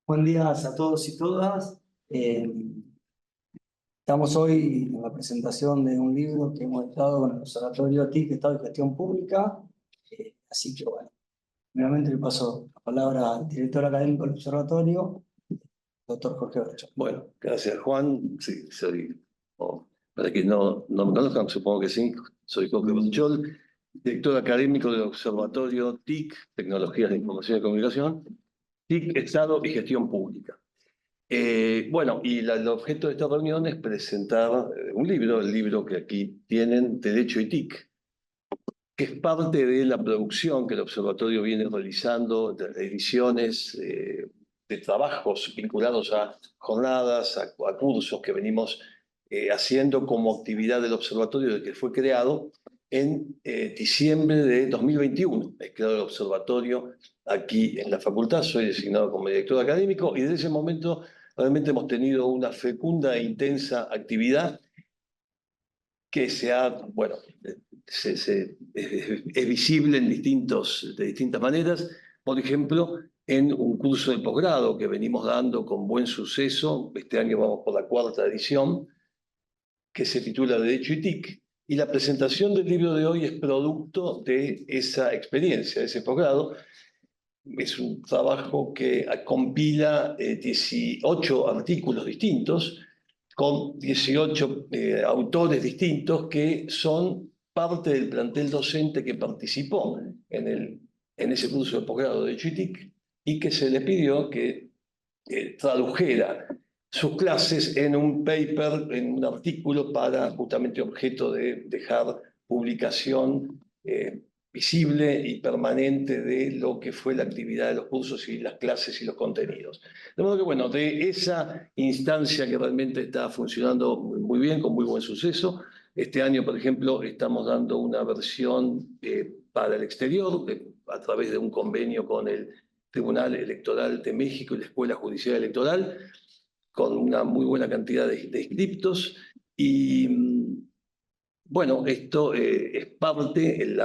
Buen día a todos y todas. Estamos hoy en la presentación de un libro que hemos estado con el Observatorio TIC, Estado y Gestión Pública. Así que bueno, primeramente le paso la palabra al director académico del Observatorio, doctor Jorge Bracho. Bueno, gracias Juan. Sí, para quienes no me conozcan, supongo que sí, soy Jorge Berchol, director académico del Observatorio TIC, Tecnologías de Información y Comunicación, TIC, Estado y Gestión Pública. Bueno, y el objeto de esta reunión es presentar un libro, el libro que aquí tienen, Derecho y TIC, que es parte de la producción que el observatorio viene realizando, de ediciones, de trabajos vinculados a jornadas, a cursos que venimos haciendo como actividad del observatorio desde que fue creado en diciembre de 2021. Es creado el observatorio aquí en la facultad, soy designado como director académico y desde ese momento realmente hemos tenido una fecunda e intensa actividad que bueno, es visible de distintas maneras. Por ejemplo, en un curso de posgrado que venimos dando con buen suceso, este año vamos por la 4ª edición, que se titula Derecho y TIC, y la presentación del libro de hoy es producto de esa experiencia, de ese posgrado. Es un trabajo que compila 18 artículos distintos, con 18 autores distintos que son parte del plantel docente que participó en ese curso de posgrado de CHITIC y que se le pidió que tradujera sus clases en un paper, en un artículo para justamente objeto de dejar publicación visible y permanente de lo que fue la actividad de los cursos y las clases y los contenidos. De modo que, bueno, de esa instancia que realmente está funcionando muy bien, con muy buen suceso, este año, por ejemplo, estamos dando una versión para el exterior, a través de un convenio con el Tribunal Electoral de México y la Escuela Judicial Electoral, con una muy buena cantidad de inscriptos. Y bueno, esto es parte,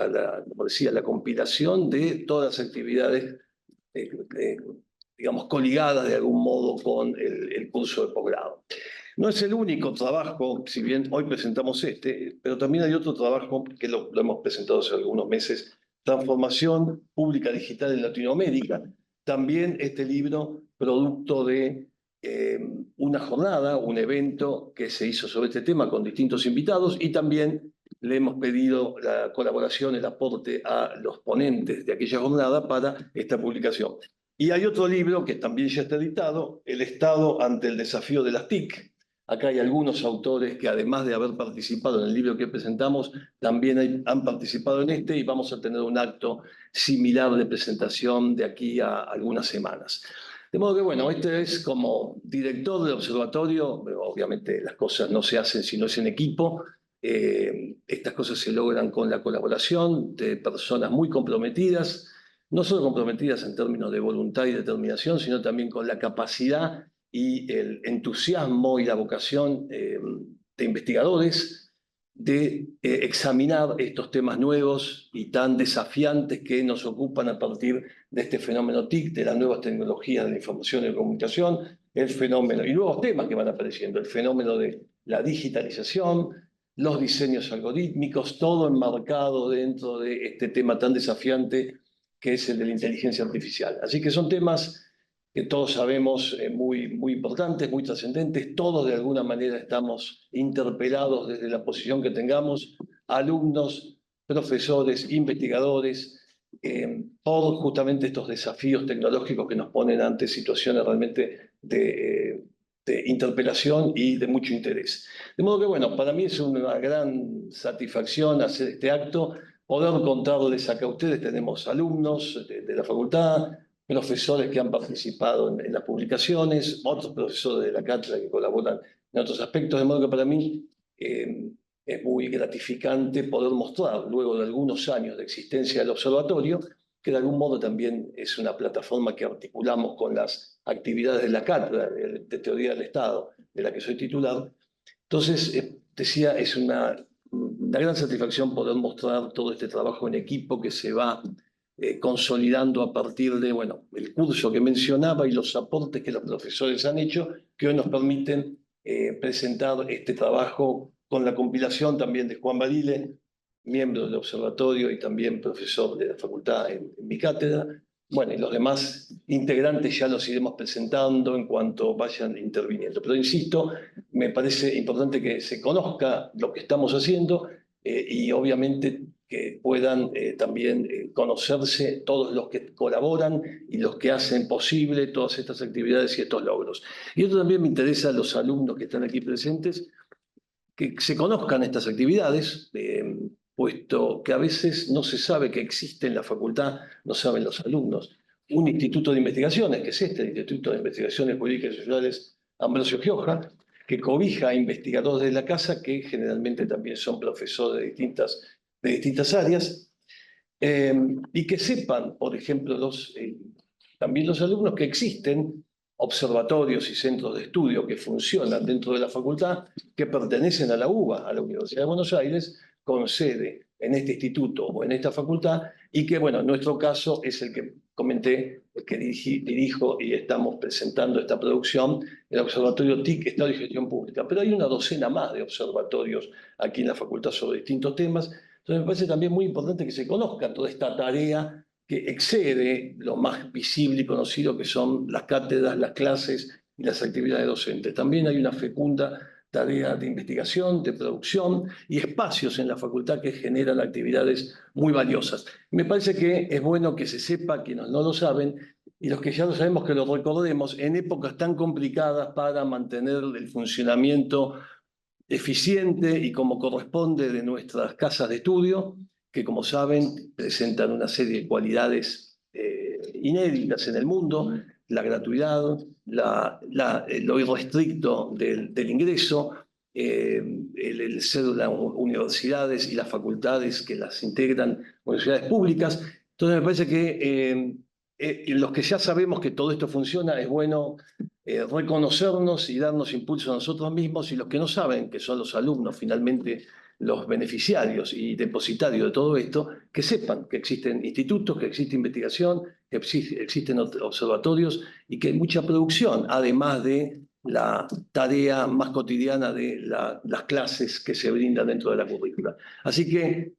como decía, la compilación de todas las actividades, digamos, coligadas de algún modo con el curso de posgrado. No es el único trabajo, si bien hoy presentamos este, pero también hay otro trabajo que lo hemos presentado hace algunos meses, Transformación Pública Digital en Latinoamérica. También este libro, producto de una jornada, un evento que se hizo sobre este tema con distintos invitados y también le hemos pedido la colaboración, el aporte a los ponentes de aquella jornada para esta publicación. Y hay otro libro que también ya está editado, El Estado ante el desafío de las TIC. Acá hay algunos autores que, además de haber participado en el libro que presentamos, también han participado en este y vamos a tener un acto similar de presentación de aquí a algunas semanas. De modo que, bueno, este es como director del observatorio, obviamente las cosas no se hacen si no es en equipo, estas cosas se logran con la colaboración de personas muy comprometidas, no solo comprometidas en términos de voluntad y determinación, sino también con la capacidad y el entusiasmo y la vocación de investigadores de examinar estos temas nuevos y tan desafiantes que nos ocupan a partir de este fenómeno TIC, de las nuevas tecnologías de la información y la comunicación, el fenómeno, y nuevos temas que van apareciendo, el fenómeno de la digitalización, los diseños algorítmicos, todo enmarcado dentro de este tema tan desafiante que es el de la inteligencia artificial. Así que son temas que todos sabemos muy importantes, muy trascendentes, todos de alguna manera estamos interpelados desde la posición que tengamos, alumnos, profesores, investigadores, por justamente estos desafíos tecnológicos que nos ponen ante situaciones realmente de interpelación y de mucho interés. De modo que, bueno, para mí es una gran satisfacción hacer este acto, poder contarles acá a ustedes, tenemos alumnos de la facultad, profesores que han participado en las publicaciones, otros profesores de la cátedra que colaboran en otros aspectos, de modo que para mí es muy gratificante poder mostrar, luego de algunos años de existencia del observatorio, que de algún modo también es una plataforma que articulamos con las actividades de la cátedra de Teoría del Estado, de la que soy titular. Entonces, decía, es una gran satisfacción poder mostrar todo este trabajo en equipo que se va consolidando a partir de, bueno, el curso que mencionaba y los aportes que los profesores han hecho, que hoy nos permiten presentar este trabajo con la compilación también de Juan Barile, miembro del observatorio y también profesor de la facultad en mi cátedra. Bueno, y los demás integrantes ya los iremos presentando en cuanto vayan interviniendo. Pero insisto, me parece importante que se conozca lo que estamos haciendo y obviamente que puedan también conocerse todos los que colaboran y los que hacen posible todas estas actividades y estos logros. Y esto también me interesa a los alumnos que están aquí presentes, que se conozcan estas actividades, puesto que a veces no se sabe que existe en la facultad, no saben los alumnos, un instituto de investigaciones, que es este, el Instituto de Investigaciones Jurídicas y Sociales Ambrosio Gioja, que cobija a investigadores de la casa, que generalmente también son profesores de distintas áreas, y que sepan, por ejemplo, también los alumnos que existen observatorios y centros de estudio que funcionan dentro de la facultad, que pertenecen a la UBA, a la Universidad de Buenos Aires, con sede en este instituto o en esta facultad, y que, bueno, en nuestro caso es el que comenté, el que dirijo y estamos presentando esta producción, el Observatorio TIC, Estado y Gestión Pública. Pero hay una docena más de observatorios aquí en la facultad sobre distintos temas. Entonces me parece también muy importante que se conozca toda esta tarea que excede lo más visible y conocido que son las cátedras, las clases y las actividades docentes. También hay una fecunda tarea de investigación, de producción y espacios en la facultad que generan actividades muy valiosas. Me parece que es bueno que se sepa, quienes no lo saben, y los que ya lo sabemos que lo recordemos, en épocas tan complicadas para mantener el funcionamiento eficiente y como corresponde de nuestras casas de estudio, que como saben presentan una serie de cualidades inéditas en el mundo, la gratuidad, lo irrestricto del ingreso, el ser las universidades y las facultades que las integran, universidades públicas. Entonces me parece que los que ya sabemos que todo esto funciona, es bueno reconocernos y darnos impulso a nosotros mismos, y los que no saben, que son los alumnos finalmente los beneficiarios y depositarios de todo esto, que sepan que existen institutos, que existe investigación, que existen observatorios y que hay mucha producción, además de la tarea más cotidiana de las clases que se brindan dentro de la currícula. Así que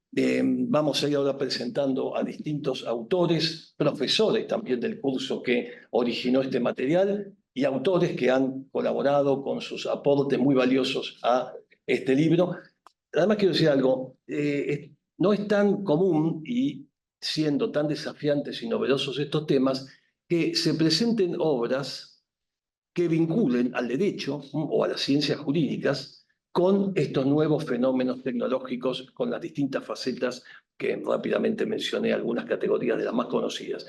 vamos a ir ahora presentando a distintos autores, profesores también del curso que originó este material y autores que han colaborado con sus aportes muy valiosos a este libro. Además quiero decir algo, no es tan común y siendo tan desafiantes y novedosos estos temas, que se presenten obras que vinculen al derecho o a las ciencias jurídicas con estos nuevos fenómenos tecnológicos, con las distintas facetas que rápidamente mencioné, algunas categorías de las más conocidas.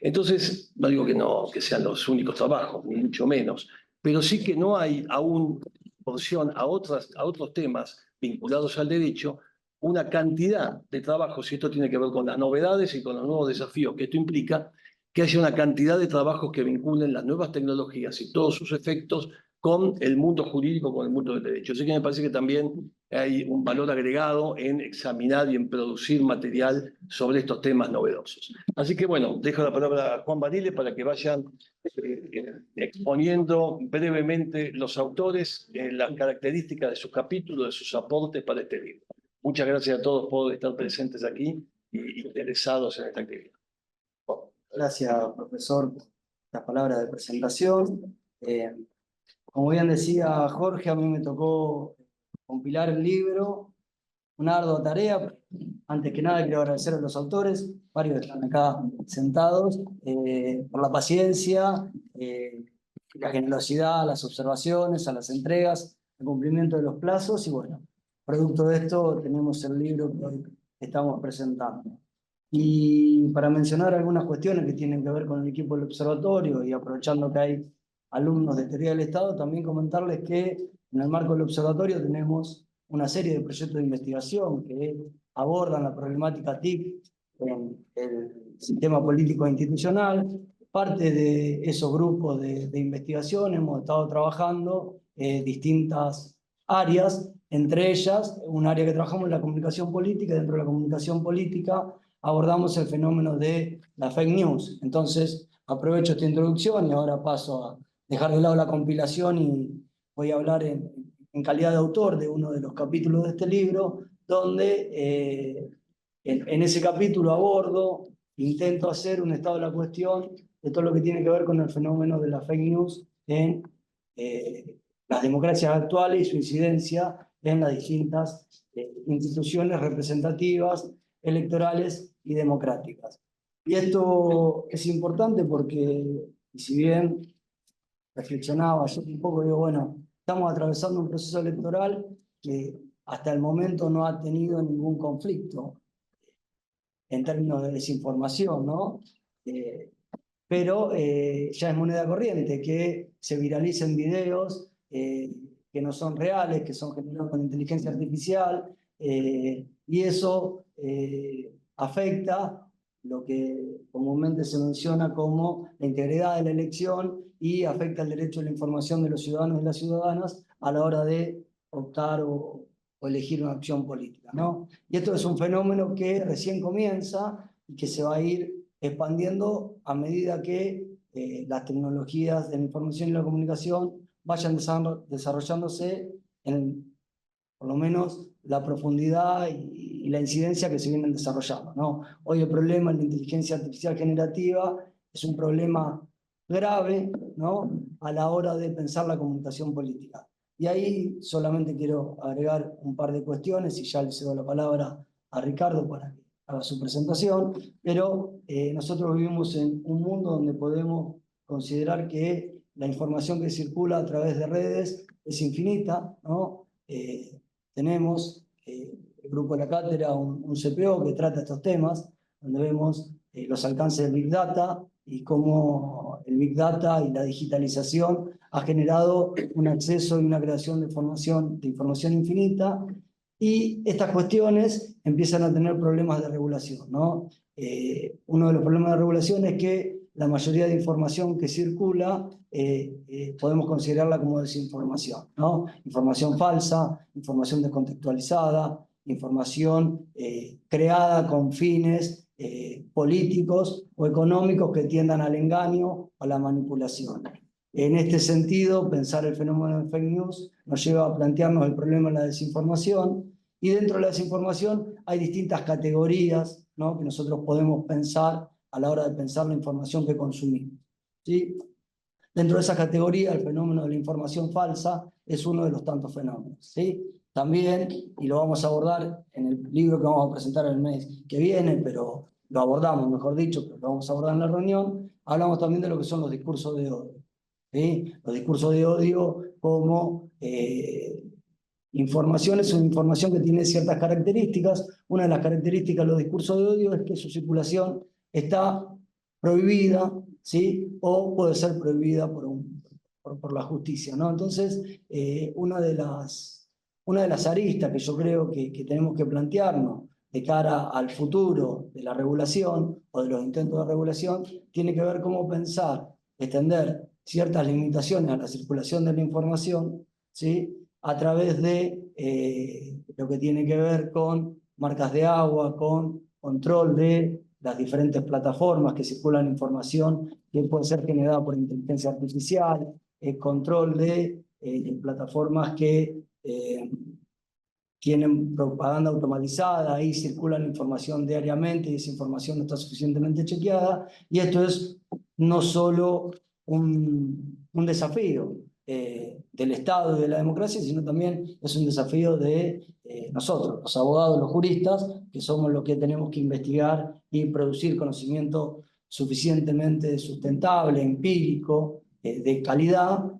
Entonces, no digo que sean los únicos trabajos, ni mucho menos, pero sí que no hay aún porción a otros temas vinculados al derecho, una cantidad de trabajos, y esto tiene que ver con las novedades y con los nuevos desafíos que esto implica, que haya una cantidad de trabajos que vinculen las nuevas tecnologías y todos sus efectos con el mundo jurídico, con el mundo del derecho. Así que me parece que también hay un valor agregado en examinar y en producir material sobre estos temas novedosos. Así que bueno, dejo la palabra a Juan Barile para que vayan exponiendo brevemente los autores, las características de sus capítulos, de sus aportes para este libro. Muchas gracias a todos por estar presentes aquí y interesados en esta actividad. Gracias, profesor, por las palabras de presentación. Como bien decía Jorge, a mí me tocó compilar el libro, una ardua tarea. Antes que nada quiero agradecer a los autores, varios están acá sentados, por la paciencia, la generosidad, las observaciones, a las entregas, el cumplimiento de los plazos, y bueno, producto de esto tenemos el libro que hoy estamos presentando. Y para mencionar algunas cuestiones que tienen que ver con el equipo del observatorio, y aprovechando que hay alumnos de Teoría del Estado, también comentarles que en el marco del observatorio tenemos una serie de proyectos de investigación que abordan la problemática TIC en el sistema político e institucional. Parte de esos grupos de investigación hemos estado trabajando distintas áreas, entre ellas un área que trabajamos en la comunicación política. Dentro de la comunicación política abordamos el fenómeno de la fake news. Entonces, aprovecho esta introducción y ahora paso a dejar de lado la compilación y voy a hablar en calidad de autor de uno de los capítulos de este libro, donde en ese capítulo abordo, intento hacer un estado de la cuestión de todo lo que tiene que ver con el fenómeno de la fake news en las democracias actuales y su incidencia en las distintas instituciones representativas, electorales y democráticas. Y esto es importante porque, y si bien reflexionaba yo un poco, digo, bueno, estamos atravesando un proceso electoral que hasta el momento no ha tenido ningún conflicto en términos de desinformación, ¿no? Pero ya es moneda corriente que se viralicen videos que no son reales, que son generados con inteligencia artificial, y eso afecta lo que comúnmente se menciona como la integridad de la elección y afecta el derecho a la información de los ciudadanos y las ciudadanas a la hora de optar o elegir una opción política, ¿no? Y esto es un fenómeno que recién comienza y que se va a ir expandiendo a medida que las tecnologías de la información y la comunicación vayan desarrollándose en, por lo menos, la profundidad y la incidencia que se vienen desarrollando, ¿no? Hoy el problema de la inteligencia artificial generativa es un problema grave, ¿no?, a la hora de pensar la comunicación política. Y ahí solamente quiero agregar un par de cuestiones y ya le cedo la palabra a Ricardo para que haga su presentación, pero nosotros vivimos en un mundo donde podemos considerar que la información que circula a través de redes es infinita, ¿no? Tenemos el Grupo de la Cátedra, un CPO que trata estos temas, donde vemos los alcances del Big Data y cómo el Big Data y la digitalización ha generado un acceso y una creación de información infinita, y estas cuestiones empiezan a tener problemas de regulación, ¿no? Uno de los problemas de regulación es que la mayoría de información que circula podemos considerarla como desinformación, ¿no? Información falsa, información descontextualizada, información creada con fines políticos o económicos que tiendan al engaño, a la manipulación. En este sentido, pensar el fenómeno de fake news nos lleva a plantearnos el problema de la desinformación, y dentro de la desinformación hay distintas categorías, ¿no?, que nosotros podemos pensar a la hora de pensar la información que consumimos, ¿sí? Dentro de esa categoría, el fenómeno de la información falsa es uno de los tantos fenómenos, ¿sí? También, y lo vamos a abordar en el libro que vamos a presentar el mes que viene, pero lo abordamos, mejor dicho, pero lo vamos a abordar en la reunión, hablamos también de lo que son los discursos de odio, ¿sí? Los discursos de odio como información es una información que tiene ciertas características. Una de las características de los discursos de odio es que su circulación está prohibida, ¿sí?, o puede ser prohibida por la justicia, ¿no? Entonces, una de las aristas que yo creo que tenemos que plantearnos de cara al futuro de la regulación o de los intentos de regulación tiene que ver cómo pensar, extender ciertas limitaciones a la circulación de la información, ¿sí?, a través de lo que tiene que ver con marcas de agua, con control de las diferentes plataformas que circulan información que puede ser generada por inteligencia artificial, control de plataformas que tienen propaganda automatizada y circulan información diariamente y esa información no está suficientemente chequeada, y esto es no solo un desafío del Estado y de la democracia, sino también es un desafío de nosotros, los abogados, los juristas, que somos los que tenemos que investigar y producir conocimiento suficientemente sustentable, empírico, de calidad,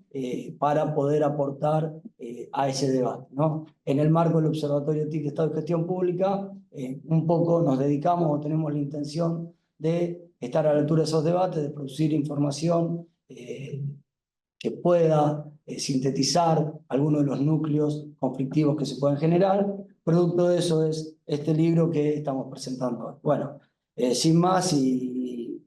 para poder aportar a ese debate, ¿no? En el marco del Observatorio TIC Estado y Gestión Pública, un poco nos dedicamos o tenemos la intención de estar a la altura de esos debates, de producir información que pueda sintetizar algunos de los núcleos conflictivos que se pueden generar. Producto de eso es este libro que estamos presentando. Bueno, sin más y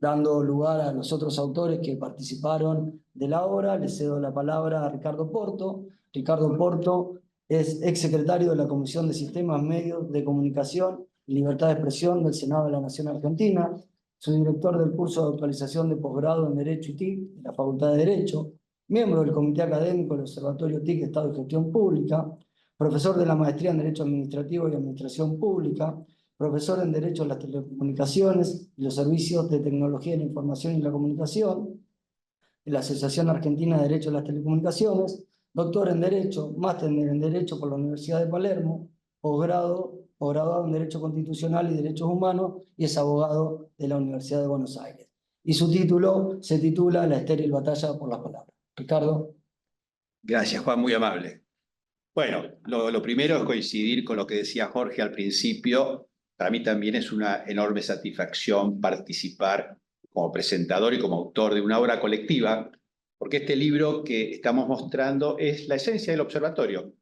dando lugar a los otros autores que participaron de la obra, le cedo la palabra a Ricardo Porto. Ricardo Porto es exsecretario de la Comisión de Sistemas, Medios de Comunicación y Libertad de Expresión del Senado de la Nación Argentina, subdirector del curso de actualización de posgrado en Derecho y TIC de la Facultad de Derecho, miembro del Comité Académico del Observatorio TIC Estado y Gestión Pública, profesor de la Maestría en Derecho Administrativo y Administración Pública, profesor en Derecho a las Telecomunicaciones y los Servicios de Tecnología de la Información y la Comunicación, de la Asociación Argentina de Derecho a las Telecomunicaciones, doctor en Derecho, máster en Derecho por la Universidad de Palermo, posgraduado en Derecho Constitucional y Derechos Humanos, y es abogado de la Universidad de Buenos Aires. Y su título se titula La estéril batalla por las palabras. Ricardo. Gracias, Juan, muy amable. Bueno, lo primero es coincidir con lo que decía Jorge al principio. Para mí también es una enorme satisfacción participar como presentador y como autor de una obra colectiva, porque este libro que estamos mostrando es la esencia del observatorio.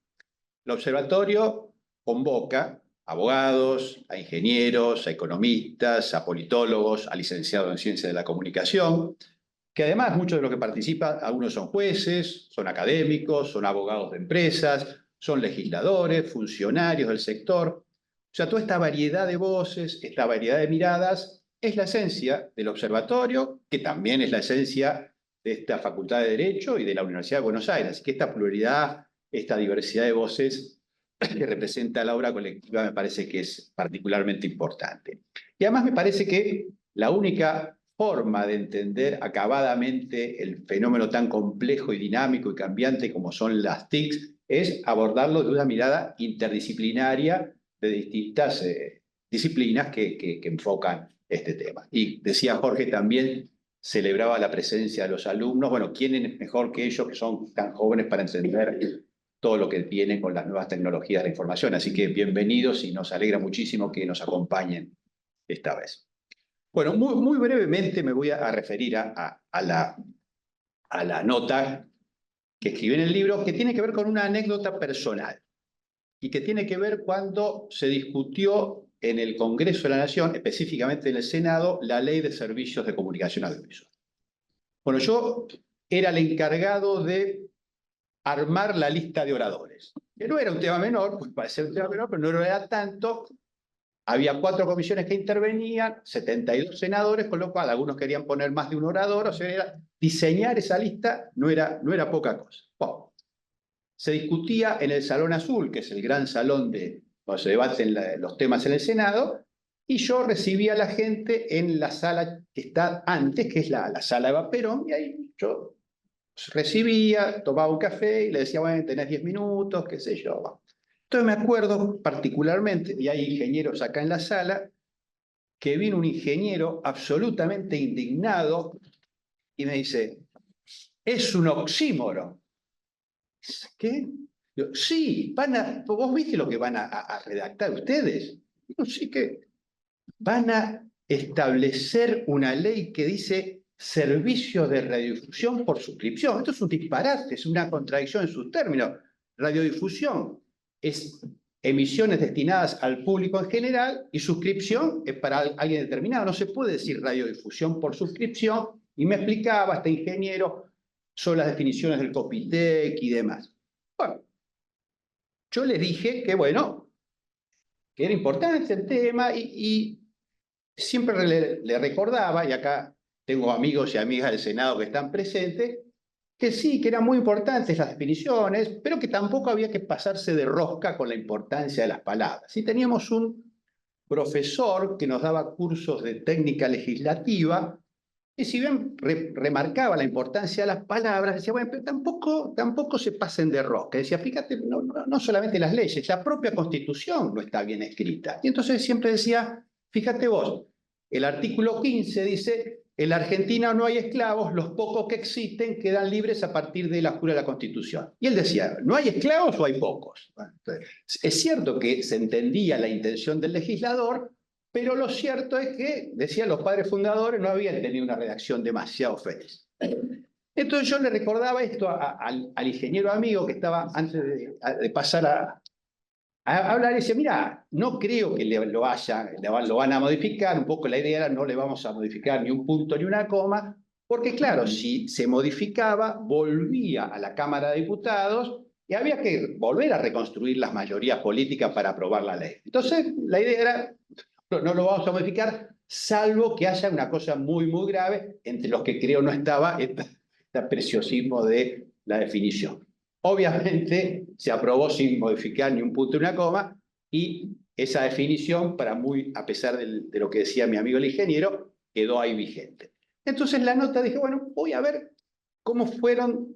El observatorio convoca a abogados, a ingenieros, a economistas, a politólogos, a licenciados en ciencias de la comunicación, que además muchos de los que participan, algunos son jueces, son académicos, son abogados de empresas, son legisladores, funcionarios del sector. O sea, toda esta variedad de voces, esta variedad de miradas, es la esencia del observatorio, que también es la esencia de esta Facultad de Derecho y de la Universidad de Buenos Aires. Así que esta pluralidad, esta diversidad de voces que representa la obra colectiva me parece que es particularmente importante. Y además me parece que la única forma de entender acabadamente el fenómeno tan complejo y dinámico y cambiante como son las TICs es abordarlo de una mirada interdisciplinaria de distintas disciplinas que enfocan este tema. Y decía Jorge también, celebraba la presencia de los alumnos. Bueno, ¿quién es mejor que ellos que son tan jóvenes para entender todo lo que viene con las nuevas tecnologías de la información? Así que bienvenidos y nos alegra muchísimo que nos acompañen esta vez. Bueno, muy brevemente me voy a referir a la nota que escribí en el libro, que tiene que ver con una anécdota personal y que tiene que ver cuando se discutió en el Congreso de la Nación, específicamente en el Senado, la Ley de Servicios de Comunicación Audiovisual. Bueno, yo era el encargado de armar la lista de oradores, que no era un tema menor, pues parece un tema menor, pero no lo era tanto. Había 4 comisiones que intervenían, 72 senadores, con lo cual algunos querían poner más de un orador, o sea, diseñar esa lista no era poca cosa. Bueno, se discutía en el Salón Azul, que es el gran salón donde se debaten los temas en el Senado, y yo recibía a la gente en la sala que está antes, que es la sala Eva Perón, y ahí yo recibía, tomaba un café y le decía, bueno, tenés 10 minutos, qué sé yo. Entonces me acuerdo particularmente, y hay ingenieros acá en la sala, que vino un ingeniero absolutamente indignado y me dice, es un oxímoron. ¿Qué? Yo, sí, ¿vos viste lo que van a redactar ustedes? Yo, sí, que van a establecer una ley que dice servicios de radiodifusión por suscripción. Esto es un disparate, es una contradicción en sus términos. Radiodifusión es emisiones destinadas al público en general y suscripción es para alguien determinado. No se puede decir radiodifusión por suscripción. Y me explicaba este ingeniero sobre las definiciones del Copytech y demás. Bueno, yo le dije que, bueno, que era importante el tema y siempre le recordaba, y acá tengo amigos y amigas del Senado que están presentes, que sí, que eran muy importantes las definiciones, pero que tampoco había que pasarse de rosca con la importancia de las palabras. Y teníamos un profesor que nos daba cursos de técnica legislativa, y si bien remarcaba la importancia de las palabras, decía, bueno, pero tampoco se pasen de rosca. Decía, fíjate, no solamente las leyes, la propia Constitución no está bien escrita. Y entonces siempre decía, fíjate vos, el artículo 15 dice, en la Argentina no hay esclavos, los pocos que existen quedan libres a partir de la jura de la Constitución. Y él decía, ¿no hay esclavos o hay pocos? Bueno, entonces, es cierto que se entendía la intención del legislador, pero lo cierto es que, decían los padres fundadores, no habían tenido una redacción demasiado feliz. Entonces yo le recordaba esto al ingeniero amigo que estaba antes de pasar a hablar y decía, mira, no creo que lo van a modificar, un poco la idea era no le vamos a modificar ni un punto ni una coma, porque claro, si se modificaba, volvía a la Cámara de Diputados y había que volver a reconstruir las mayorías políticas para aprobar la ley. Entonces, la idea era, no lo vamos a modificar, salvo que haya una cosa muy, muy grave, entre los que creo no estaba este preciosismo de la definición. Obviamente, se aprobó sin modificar ni un punto ni una coma, y esa definición, a pesar de lo que decía mi amigo el ingeniero, quedó ahí vigente. Entonces, la nota dije, bueno, voy a ver cómo fueron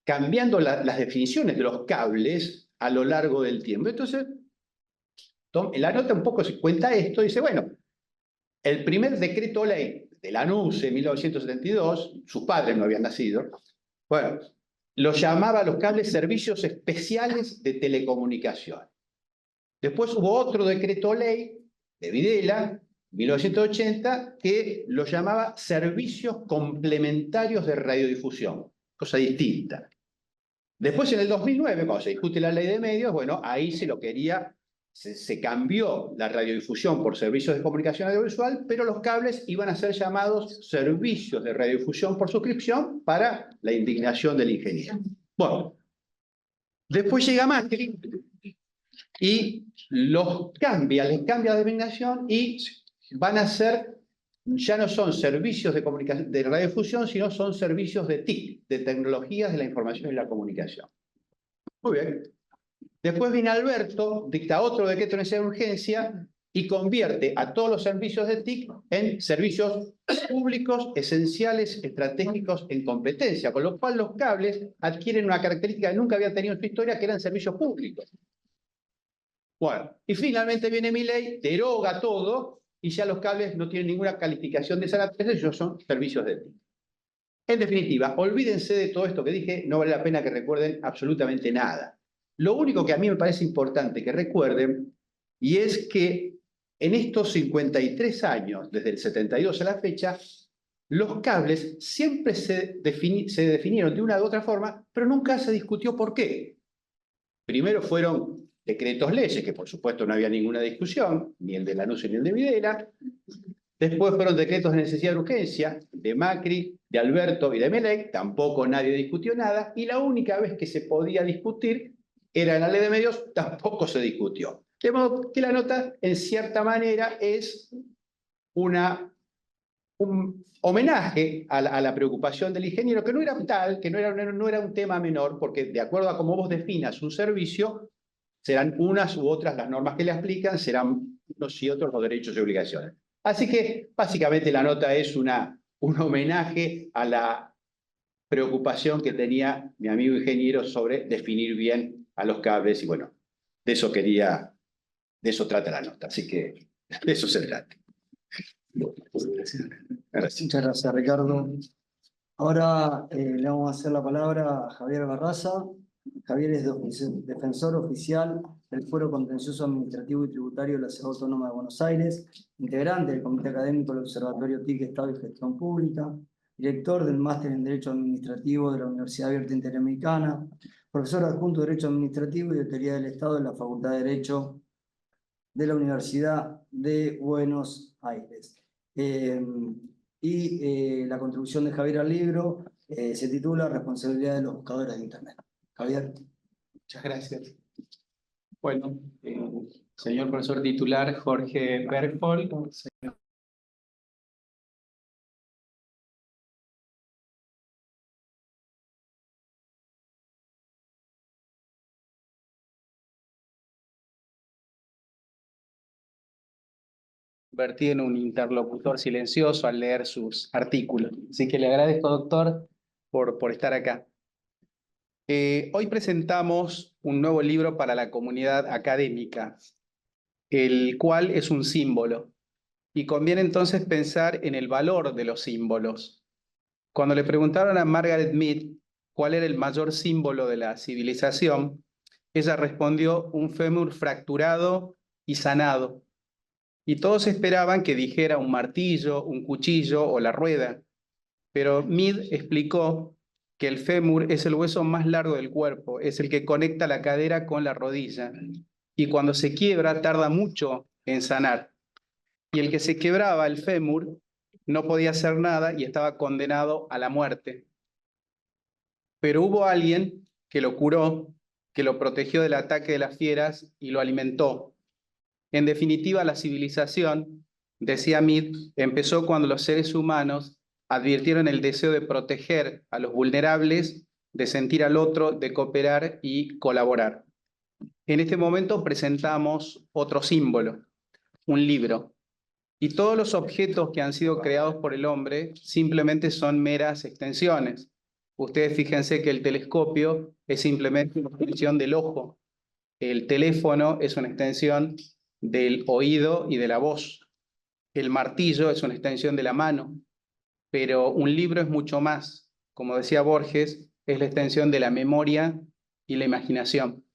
cambiando las definiciones de los cables a lo largo del tiempo. Entonces, la nota un poco se cuenta esto, dice, bueno, el primer decreto ley de la NUCE en 1972, sus padres no habían nacido, bueno, lo llamaba a los cables servicios especiales de telecomunicación. Después hubo otro decreto ley de Videla, 1980, que lo llamaba servicios complementarios de radiodifusión, cosa distinta. Después, en el 2009, cuando se discute la ley de medios, bueno, ahí se cambió la radiodifusión por servicios de comunicación audiovisual, pero los cables iban a ser llamados servicios de radiodifusión por suscripción para la indignación del ingeniero. Bueno, después llega Macri y les cambia la designación y van a ser, ya no son servicios de comunicación de radiodifusión, sino son servicios de TIC, de tecnologías de la información y la comunicación. Muy bien. Después viene Alberto, dicta otro decreto de necesidad de urgencia y convierte a todos los servicios de TIC en servicios públicos, esenciales, estratégicos en competencia, con lo cual los cables adquieren una característica que nunca habían tenido en su historia, que eran servicios públicos. Bueno, y finalmente viene mi ley, deroga todo, y ya los cables no tienen ninguna calificación de esa naturaleza, ellos son servicios de TIC. En definitiva, olvídense de todo esto que dije, no vale la pena que recuerden absolutamente nada. Lo único que a mí me parece importante que recuerden, y es que en estos 53 años, desde el 72 a la fecha, los cables siempre se definieron de una u otra forma, pero nunca se discutió por qué. Primero fueron decretos leyes, que por supuesto no había ninguna discusión, ni el de Lanús ni el de Videla. Después fueron decretos de necesidad de urgencia, de Macri, de Alberto y de Emelec, tampoco nadie discutió nada, y la única vez que se podía discutir era en la ley de medios, tampoco se discutió. De modo que la nota, en cierta manera, es un homenaje a la preocupación del ingeniero, que no era tal, que no era un tema menor, porque de acuerdo a cómo vos definas un servicio, serán unas u otras las normas que le aplican, serán unos y otros los derechos y obligaciones. Así que, básicamente, la nota es un homenaje a la preocupación que tenía mi amigo ingeniero sobre definir bien a los cables, y bueno, de eso trata la nota, así que de eso se trata. Gracias. Muchas gracias, Ricardo. Ahora le vamos a hacer la palabra a Javier Barraza. Javier es defensor oficial del Fuero Contencioso Administrativo y Tributario de la Ciudad Autónoma de Buenos Aires, integrante del Comité Académico del Observatorio TIC Estado y Gestión Pública, director del Máster en Derecho Administrativo de la Universidad Abierta Interamericana, profesor adjunto de Derecho Administrativo y de Teoría del Estado de la Facultad de Derecho de la Universidad de Buenos Aires. La contribución de Javier al libro se titula Responsabilidad de los buscadores de Internet. Javier. Muchas gracias. Bueno, señor profesor titular Jorge Bergfol, convertido en un interlocutor silencioso al leer sus artículos. Así que le agradezco, doctor, por estar acá. Hoy presentamos un nuevo libro para la comunidad académica, el cual es un símbolo. Y conviene entonces pensar en el valor de los símbolos. Cuando le preguntaron a Margaret Mead cuál era el mayor símbolo de la civilización, ella respondió un fémur fracturado y sanado. Y todos esperaban que dijera un martillo, un cuchillo o la rueda. Pero Mead explicó que el fémur es el hueso más largo del cuerpo, es el que conecta la cadera con la rodilla. Y cuando se quiebra tarda mucho en sanar. Y el que se quebraba el fémur no podía hacer nada y estaba condenado a la muerte. Pero hubo alguien que lo curó que lo protegió del ataque de las fieras y lo alimentó. En definitiva, la civilización, decía Mead, empezó cuando los seres humanos advirtieron el deseo de proteger a los vulnerables, de sentir al otro, de cooperar y colaborar. En este momento presentamos otro símbolo, un libro. Y todos los objetos que han sido creados por el hombre simplemente son meras extensiones. Ustedes fíjense que el telescopio es simplemente una extensión del ojo. El teléfono es una extensión del oído y de la voz. El martillo es una extensión de la mano. Pero un libro es mucho más. Como decía Borges, es la extensión de la memoria y la imaginación.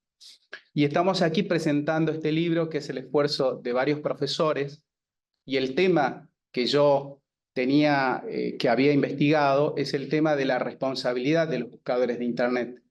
Y estamos aquí presentando este libro, que es el esfuerzo de varios profesores, y el tema que yo tenía, que había investigado, es el tema de la responsabilidad de los buscadores de Internet.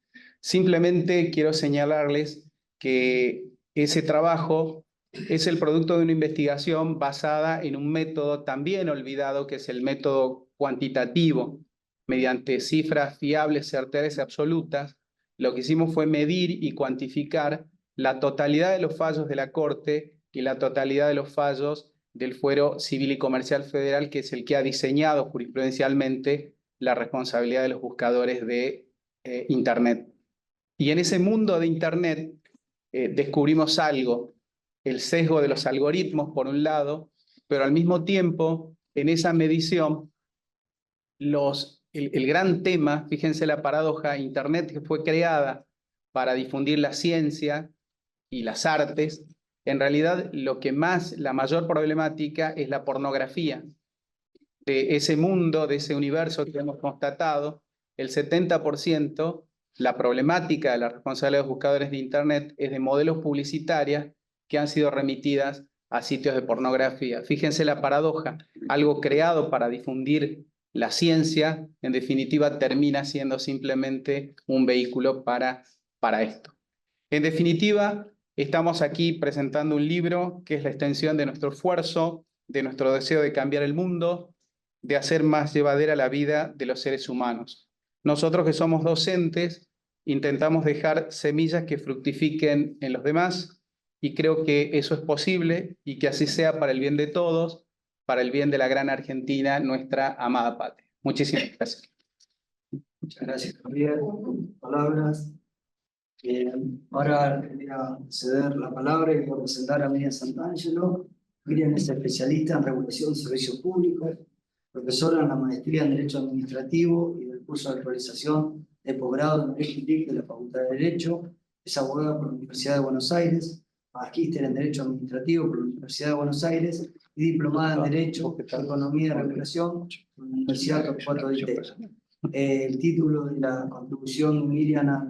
Simplemente quiero señalarles que ese trabajo es el producto de una investigación basada en un método también olvidado, que es el método cuantitativo. Mediante cifras fiables, certeras y absolutas, lo que hicimos fue medir y cuantificar la totalidad de los fallos de la Corte y la totalidad de los fallos del Fuero Civil y Comercial Federal, que es el que ha diseñado jurisprudencialmente la responsabilidad de los buscadores de Internet. Y en ese mundo de Internet descubrimos algo, el sesgo de los algoritmos, por un lado, pero al mismo tiempo, en esa medición, el gran tema, fíjense la paradoja, Internet, que fue creada para difundir la ciencia y las artes, en realidad la mayor problemática es la pornografía. De ese mundo, de ese universo que hemos constatado, el 70%, la problemática de la responsabilidad de los buscadores de Internet es de modelos publicitarios que han sido remitidas a sitios de pornografía. Fíjense la paradoja, algo creado para difundir la ciencia, en definitiva termina siendo simplemente un vehículo para esto. En definitiva, estamos aquí presentando un libro que es la extensión de nuestro esfuerzo, de nuestro deseo de cambiar el mundo, de hacer más llevadera la vida de los seres humanos. Nosotros, que somos docentes, intentamos dejar semillas que fructifiquen en los demás, y creo que eso es posible y que así sea para el bien de todos, para el bien de la gran Argentina, nuestra amada patria. Muchísimas gracias. Muchas gracias, Javier. Palabras. Ahora voy a ceder la palabra y voy a presentar a Miriam Santangelo. Miriam es especialista en regulación de servicios públicos, profesora en la maestría en Derecho Administrativo y del curso de actualización de posgrado en Derecho TIC de la Facultad de Derecho. Es abogada por la Universidad de Buenos Aires, magíster en Derecho Administrativo por la Universidad de Buenos Aires y diplomada en Derecho, Economía y Regulación por la Universidad Torcuato Di Tella. El título de la contribución de Miriam a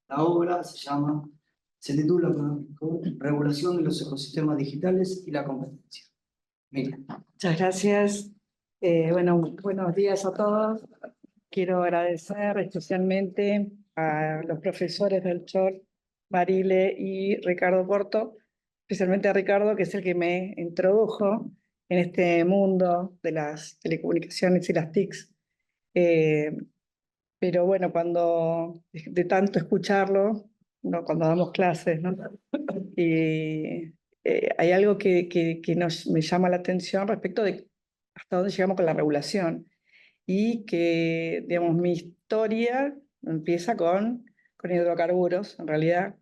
la obra se titula Regulación de los ecosistemas digitales y la competencia. Miriam. Muchas gracias. Buenos días a todos. Quiero agradecer especialmente a los profesores del CHOR, Marile y Ricardo Porto, especialmente a Ricardo, que es el que me introdujo en este mundo de las telecomunicaciones y las TICs. Pero bueno, cuando de tanto escucharlo, ¿no? Cuando damos clases, ¿no? Y hay algo que me llama la atención respecto de hasta dónde llegamos con la regulación, y que, digamos, mi historia empieza con hidrocarburos, en realidad,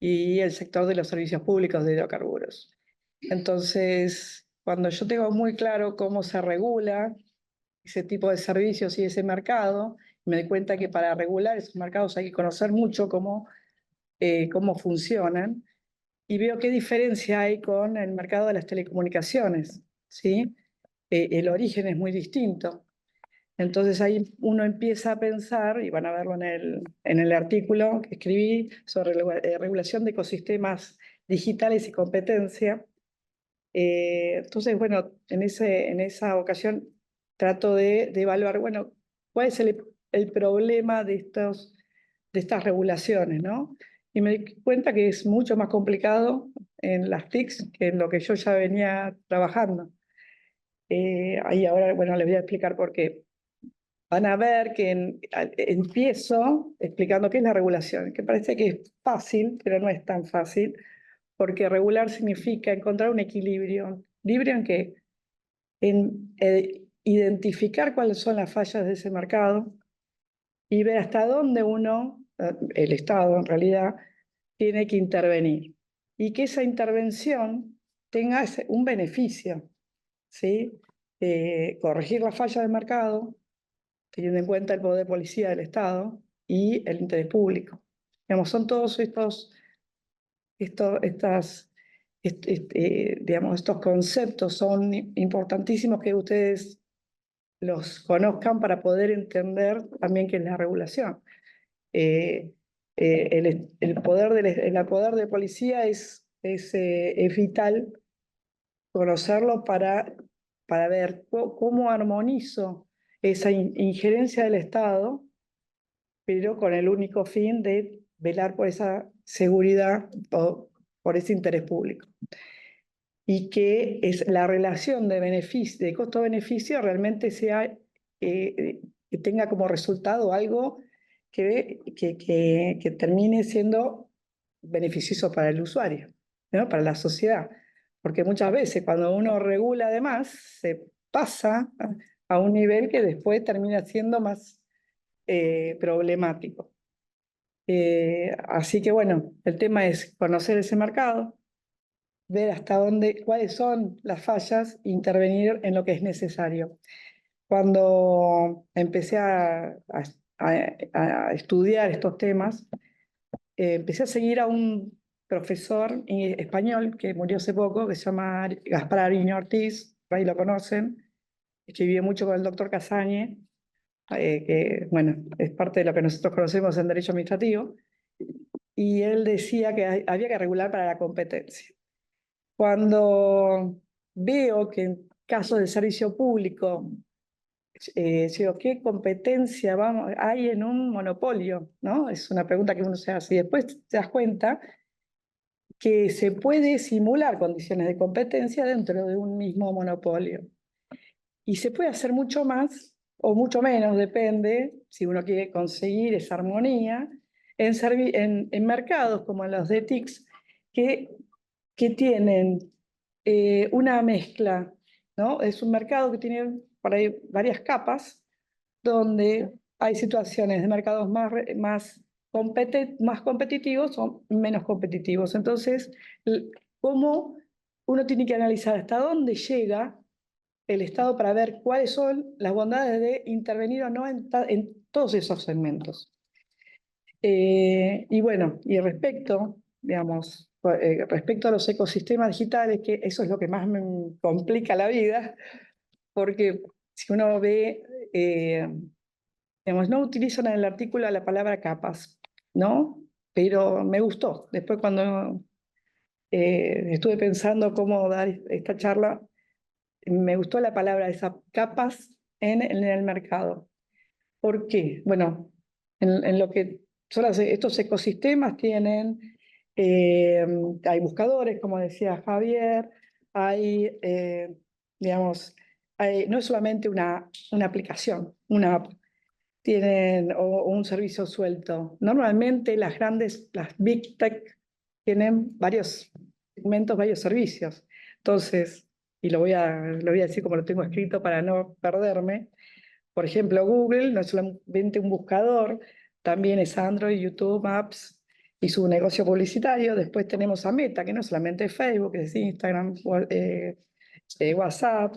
y el sector de los servicios públicos de hidrocarburos. Entonces, cuando yo tengo muy claro cómo se regula ese tipo de servicios y ese mercado, me doy cuenta que para regular esos mercados hay que conocer mucho cómo funcionan, y veo qué diferencia hay con el mercado de las telecomunicaciones, ¿sí? El origen es muy distinto. Entonces ahí uno empieza a pensar, y van a verlo en el artículo que escribí sobre regulación de ecosistemas digitales y competencia. Entonces, bueno, en esa ocasión trato de evaluar, bueno, cuál es el problema de estas regulaciones, ¿no? Y me di cuenta que es mucho más complicado en las TICs que en lo que yo ya venía trabajando. Ahí ahora, bueno, les voy a explicar por qué. van a ver que empiezo explicando qué es la regulación, que parece que es fácil, pero no es tan fácil, porque regular significa encontrar un equilibrio. ¿Equilibrio en qué? En identificar cuáles son las fallas de ese mercado y ver hasta dónde uno, el Estado en realidad, tiene que intervenir. Y que esa intervención tenga un beneficio, ¿sí? Corregir la falla del mercado, teniendo en cuenta el poder de policía del Estado y el interés público. Digamos, son todos digamos, estos conceptos son importantísimos que ustedes los conozcan para poder entender también qué es la regulación. El poder de policía es vital conocerlo para ver cómo armonizo esa injerencia del Estado, pero con el único fin de velar por esa seguridad o por ese interés público. Y que es la relación de costo-beneficio realmente sea, que tenga como resultado algo que termine siendo beneficioso para el usuario, ¿no? Para la sociedad. Porque muchas veces cuando uno regula además, se pasa a un nivel que después termina siendo más problemático. Así que bueno, el tema es conocer ese mercado, ver hasta dónde, cuáles son las fallas, intervenir en lo que es necesario. Cuando empecé a estudiar estos temas, empecé a seguir a un profesor español que murió hace poco, que se llama Gaspar Ariño Ortiz, por ahí lo conocen, escribió mucho con el doctor Casañe, que bueno, es parte de lo que nosotros conocemos en derecho administrativo, y él decía que había que regular para la competencia. Cuando veo que en casos de servicio público, digo, ¿qué competencia hay en un monopolio? ¿No? Es una pregunta que uno se hace. Y después te das cuenta que se puede simular condiciones de competencia dentro de un mismo monopolio. Y se puede hacer mucho más o mucho menos, depende, si uno quiere conseguir esa armonía, en mercados como los de TICs, que tienen una mezcla, ¿no? Es un mercado que tiene por ahí varias capas, donde hay situaciones de mercados más competitivos o menos competitivos. Entonces, ¿cómo uno tiene que analizar hasta dónde llega el Estado para ver cuáles son las bondades de intervenir o no en todos esos segmentos? Y bueno, y digamos, respecto a los ecosistemas digitales, que eso es lo que más me complica la vida, porque si uno ve, digamos, no utilizan en el artículo la palabra capas, ¿no? Pero me gustó. Después cuando estuve pensando cómo dar esta charla, me gustó la palabra esas capas en el mercado. ¿Por qué? Bueno, en lo que son estos ecosistemas tienen, hay buscadores, como decía Javier, hay, digamos, no es solamente una aplicación, una app, tienen o un servicio suelto. Normalmente las Big Tech, tienen varios segmentos, varios servicios. Entonces, y lo voy a decir como lo tengo escrito para no perderme. Por ejemplo, Google no es solamente un buscador, también es Android, YouTube, Maps y su negocio publicitario. Después tenemos a Meta, que no es solamente Facebook, es Instagram, WhatsApp.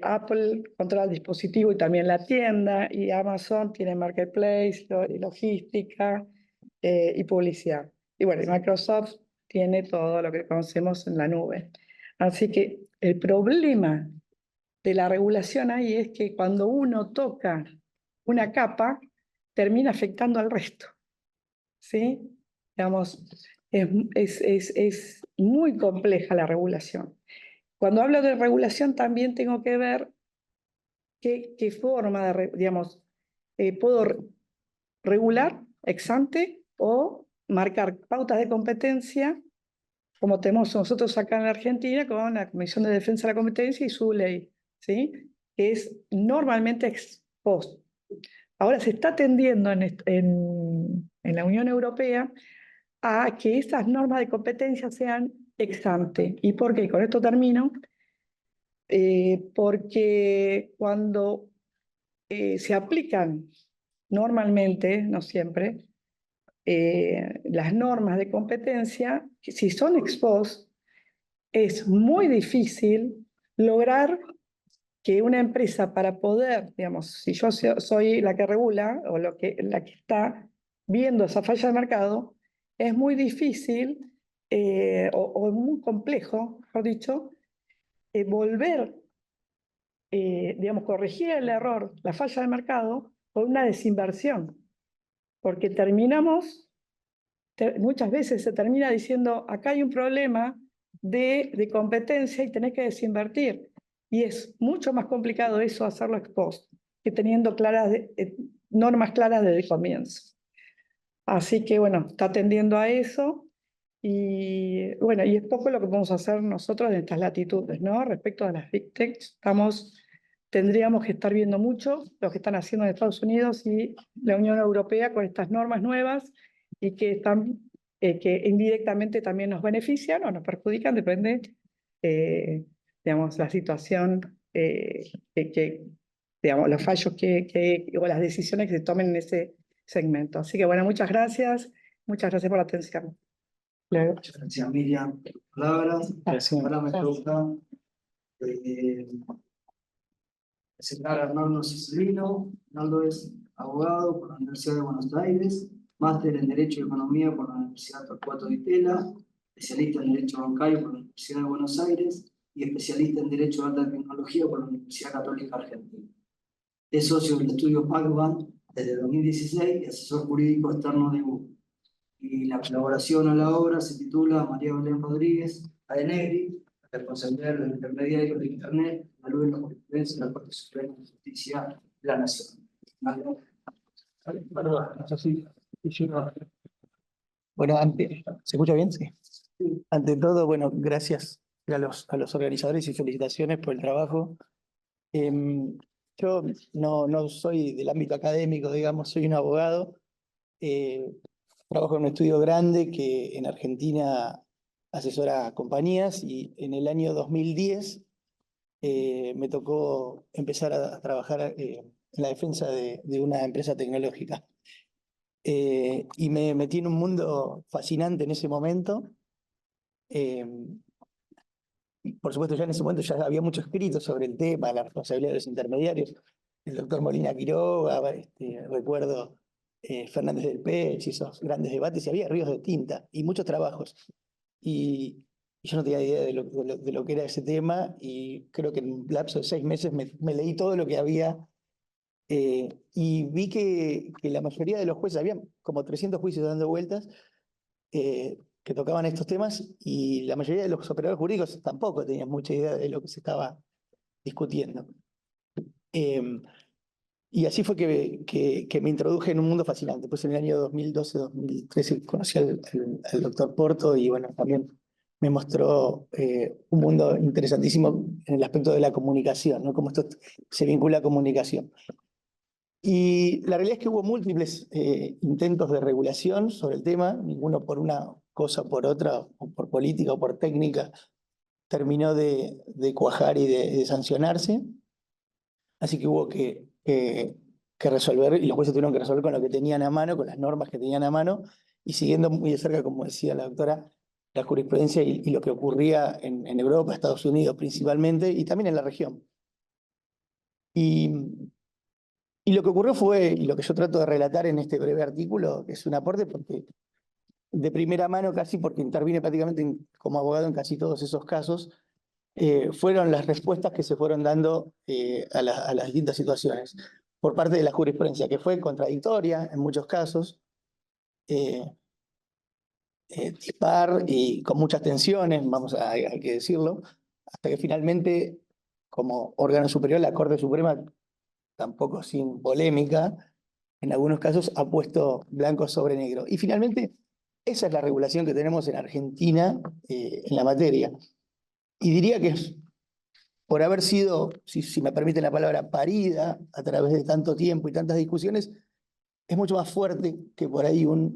Apple controla el dispositivo y también la tienda, y Amazon tiene marketplace, y logística y publicidad. Y bueno, y Microsoft tiene todo lo que conocemos en la nube. Así que el problema de la regulación ahí es que cuando uno toca una capa, termina afectando al resto, ¿sí? Digamos, es muy compleja la regulación. Cuando hablo de regulación también tengo que ver qué forma digamos, puedo regular ex ante o marcar pautas de competencia, como tenemos nosotros acá en la Argentina con la Comisión de Defensa de la Competencia y su ley, ¿sí? Que es normalmente post. Ahora se está tendiendo en la Unión Europea a que esas normas de competencia sean ex ante. ¿Y por qué? Con esto termino. Porque cuando se aplican normalmente, no siempre, las normas de competencia, si son ex post, es muy difícil lograr que una empresa para poder, digamos, si yo soy la que regula o la que está viendo esa falla de mercado, es muy difícil o muy complejo, mejor dicho, volver, digamos, corregir el error, la falla de mercado, por una desinversión, porque muchas veces se termina diciendo, acá hay un problema de competencia y tenés que desinvertir. Y es mucho más complicado eso hacerlo ex post, que teniendo normas claras desde el comienzo. Así que bueno, está atendiendo a eso. Y bueno, y es poco lo que podemos hacer nosotros en estas latitudes, ¿no? Respecto a las Big Tech, tendríamos que estar viendo mucho lo que están haciendo en Estados Unidos y la Unión Europea con estas normas nuevas y que que indirectamente también nos benefician o nos perjudican, depende, digamos, la situación, digamos, los fallos o las decisiones que se tomen en ese segmento. Así que bueno, muchas gracias por la atención. Muchas gracias, Miriam. Palabras. Gracias. Ahora me toca presentar a Arnaldo Cicilino. Arnaldo es abogado por la Universidad de Buenos Aires, máster en Derecho y Economía por la Universidad Torcuato Di Tella, especialista en Derecho Bancario por la Universidad de Buenos Aires y especialista en Derecho de Alta Tecnología por la Universidad Católica Argentina. Es socio del estudio PACBAN desde 2016 y asesor jurídico externo de Google. Y la colaboración a la obra se titula María Belén Rodríguez, Adenegri, responsabilidad del intermediario de Internet, la luz de la jurisprudencia de la Corte Suprema de Justicia de la Nación. Bueno, ¿se escucha bien? Sí. Ante todo, bueno, gracias a los organizadores y felicitaciones por el trabajo. Yo no soy del ámbito académico, digamos, soy un abogado. Trabajo en un estudio grande que en Argentina asesora a compañías y en el año 2010 me tocó empezar a trabajar en la defensa de una empresa tecnológica. Y me metí en un mundo fascinante en ese momento. Por supuesto, ya en ese momento ya había mucho escrito sobre el tema, la responsabilidad de los intermediarios. El doctor Molina Quiroga, recuerdo Fernández del Pech, esos grandes debates, y había ríos de tinta y muchos trabajos. Y yo no tenía idea de lo que era ese tema, y creo que en un lapso de 6 meses me leí todo lo que había. Y vi que la mayoría de los jueces, había como 300 juicios dando vueltas que tocaban estos temas, y la mayoría de los operadores jurídicos tampoco tenían mucha idea de lo que se estaba discutiendo. Y así fue que me introduje en un mundo fascinante. Pues en el año 2012-2013 conocí al doctor Porto, y bueno, también me mostró un mundo interesantísimo en el aspecto de la comunicación, ¿no? Cómo esto se vincula a comunicación. Y la realidad es que hubo múltiples intentos de regulación sobre el tema, ninguno por una cosa o por otra, o por política o por técnica, terminó de cuajar y de sancionarse. Así que hubo que resolver, y los jueces tuvieron que resolver con lo que tenían a mano, con las normas que tenían a mano, y siguiendo muy de cerca, como decía la doctora, la jurisprudencia y lo que ocurría en Europa, Estados Unidos principalmente, y también en la región. Y lo que ocurrió fue, y lo que yo trato de relatar en este breve artículo, que es un aporte porque de primera mano casi, porque intervine prácticamente como abogado en casi todos esos casos, fueron las respuestas que se fueron dando a las distintas situaciones por parte de la jurisprudencia, que fue contradictoria en muchos casos, dispar y con muchas tensiones, hay que decirlo, hasta que finalmente, como órgano superior, la Corte Suprema, tampoco sin polémica, en algunos casos ha puesto blanco sobre negro. Y finalmente, esa es la regulación que tenemos en Argentina en la materia. Y diría que es por haber sido, si me permiten la palabra, parida a través de tanto tiempo y tantas discusiones, es mucho más fuerte que por ahí una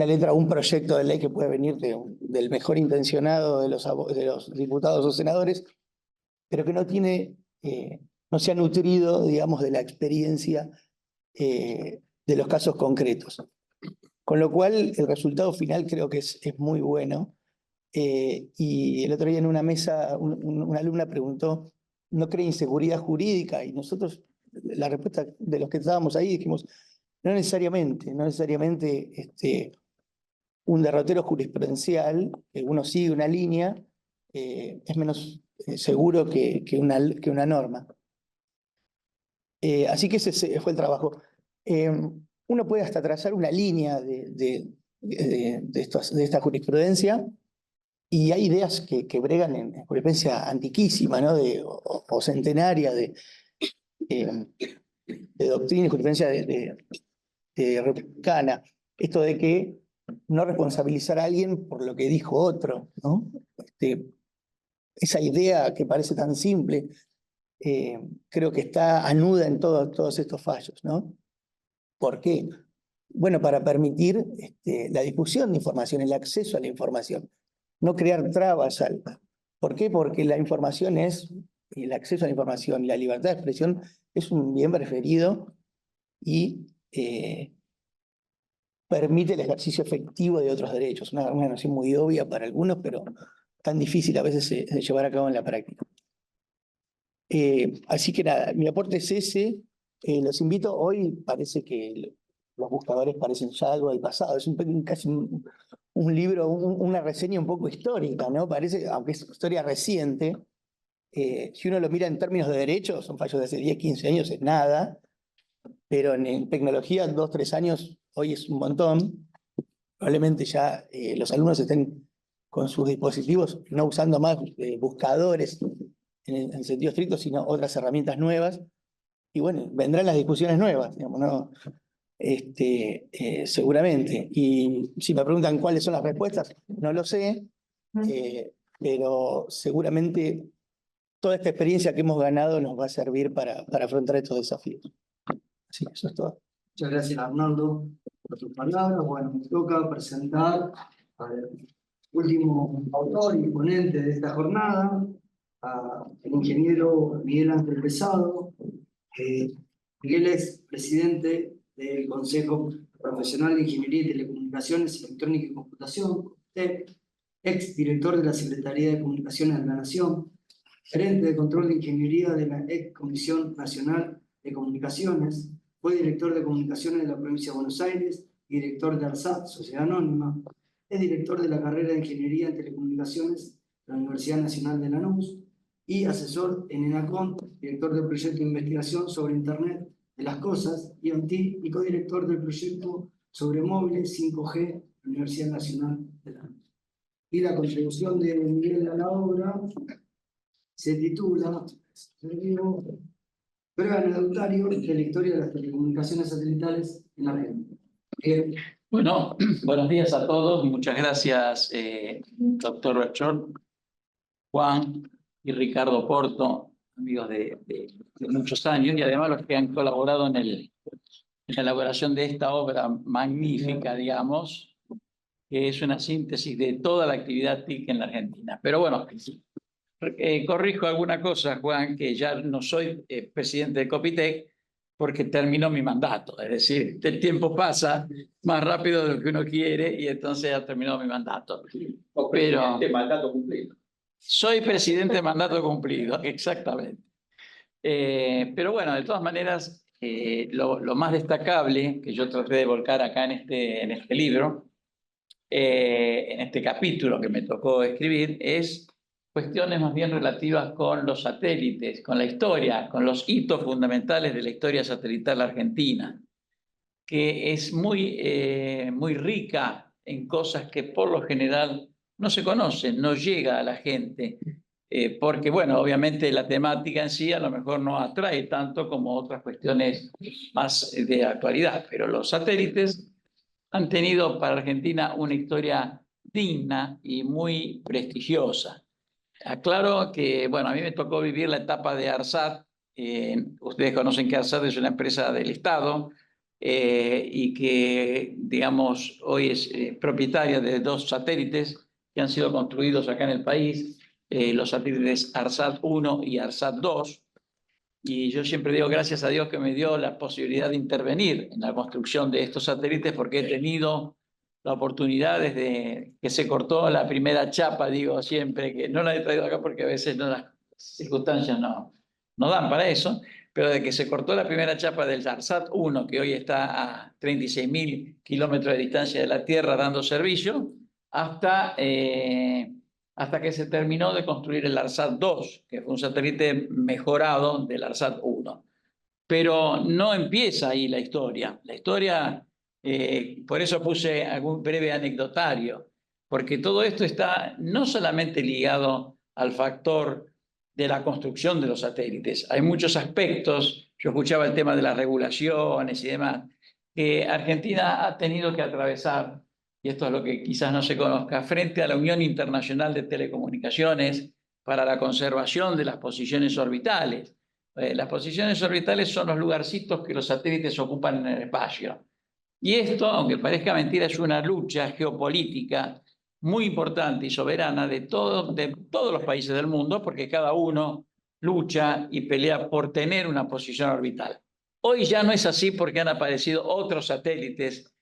letra o un proyecto de ley que puede venir del mejor intencionado de los diputados o senadores, pero que no se ha nutrido, digamos, de la experiencia de los casos concretos. Con lo cual, el resultado final creo que es muy bueno. Y el otro día en una mesa, una alumna preguntó, ¿no cree inseguridad jurídica? Y nosotros, la respuesta de los que estábamos ahí, dijimos, no necesariamente un derrotero jurisprudencial, que uno sigue una línea, es menos seguro que una norma. Así que ese fue el trabajo. Uno puede hasta trazar una línea de esta jurisprudencia, y hay ideas que bregan en jurisprudencia antiquísima, ¿no? O centenaria de doctrina y jurisprudencia republicana. Esto de que no responsabilizar a alguien por lo que dijo otro, ¿no? Esa idea que parece tan simple, creo que está anuda en todos estos fallos, ¿no? ¿Por qué? Bueno, para permitir la difusión de información, el acceso a la información, no crear trabas. ¿Por qué? Porque la información el acceso a la información y la libertad de expresión es un bien preferido y permite el ejercicio efectivo de otros derechos. Una noción muy obvia para algunos, pero tan difícil a veces de llevar a cabo en la práctica. Así que nada, mi aporte es ese. Los invito, hoy parece que los buscadores parecen ya algo del pasado, es casi un libro, una reseña un poco histórica, ¿no? Parece, aunque es historia reciente, si uno lo mira en términos de derechos, son fallos de hace 10, 15 años, es nada, pero en tecnología, 2, 3 años, hoy es un montón. Probablemente ya los alumnos estén con sus dispositivos no usando más buscadores en sentido estricto, sino otras herramientas nuevas. Y bueno, vendrán las discusiones nuevas, digamos, ¿no? Seguramente. Y si me preguntan cuáles son las respuestas, no lo sé, pero seguramente toda esta experiencia que hemos ganado nos va a servir para afrontar estos desafíos. Así que eso es todo. Muchas gracias, Arnaldo, por tus palabras. Bueno, me toca presentar al último autor y ponente de esta jornada, al ingeniero Miguel Ángel Pesado. Miguel es presidente del Consejo Profesional de Ingeniería y Telecomunicaciones, Electrónica y Computación, ex director de la Secretaría de Comunicaciones de la Nación, gerente de control de ingeniería de la ex Comisión Nacional de Comunicaciones, fue director de comunicaciones de la provincia de Buenos Aires y director de ARSAT, Sociedad Anónima, es director de la carrera de Ingeniería en Telecomunicaciones de la Universidad Nacional de Lanús y asesor en ENACON, director del proyecto de investigación sobre Internet de las Cosas, IoT, y codirector del proyecto sobre móviles 5G de la Universidad Nacional de Lanús. Y la contribución de Miguel a la obra se titula Breve anecdotario de la historia de las telecomunicaciones satelitales en Argentina. Bueno, buenos días a todos y muchas gracias, doctor Berchón, Juan y Ricardo Porto, amigos de muchos años, y además los que han colaborado en la elaboración de esta obra magnífica, digamos, que es una síntesis de toda la actividad TIC en la Argentina. Pero bueno, corrijo alguna cosa, Juan, que ya no soy presidente de Copitec porque terminó mi mandato. Es decir, el tiempo pasa más rápido de lo que uno quiere y entonces ya terminó mi mandato. Pero mandato cumplido. Soy presidente de mandato cumplido, exactamente. Pero bueno, de todas maneras, lo más destacable que yo traté de volcar acá en este libro, en este capítulo que me tocó escribir, es cuestiones más bien relativas con los satélites, con la historia, con los hitos fundamentales de la historia satelital argentina, que es muy rica en cosas que por lo general no se conocen, no llega a la gente, porque bueno, obviamente la temática en sí a lo mejor no atrae tanto como otras cuestiones más de actualidad, pero los satélites han tenido para Argentina una historia digna y muy prestigiosa. Aclaro que, bueno, a mí me tocó vivir la etapa de ARSAT. Ustedes conocen que ARSAT es una empresa del Estado y que, digamos, hoy es propietaria de 2 satélites que han sido construidos acá en el país, los satélites ARSAT-1 y ARSAT-2. Y yo siempre digo gracias a Dios que me dio la posibilidad de intervenir en la construcción de estos satélites, porque he tenido la oportunidad desde que se cortó la primera chapa, digo siempre, que no la he traído acá porque a veces no, las circunstancias no dan para eso, pero de que se cortó la primera chapa del ARSAT-1, que hoy está a 36.000 kilómetros de distancia de la Tierra dando servicio, hasta que se terminó de construir el ARSAT-2, que fue un satélite mejorado del ARSAT-1. Pero no empieza ahí la historia. La historia, por eso puse algún breve anecdotario, porque todo esto está no solamente ligado al factor de la construcción de los satélites. Hay muchos aspectos, yo escuchaba el tema de las regulaciones y demás, que Argentina ha tenido que atravesar, y esto es lo que quizás no se conozca, frente a la Unión Internacional de Telecomunicaciones para la conservación de las posiciones orbitales. Las posiciones orbitales son los lugarcitos que los satélites ocupan en el espacio. Y esto, aunque parezca mentira, es una lucha geopolítica muy importante y soberana de todos los países del mundo, porque cada uno lucha y pelea por tener una posición orbital. Hoy ya no es así porque han aparecido otros satélites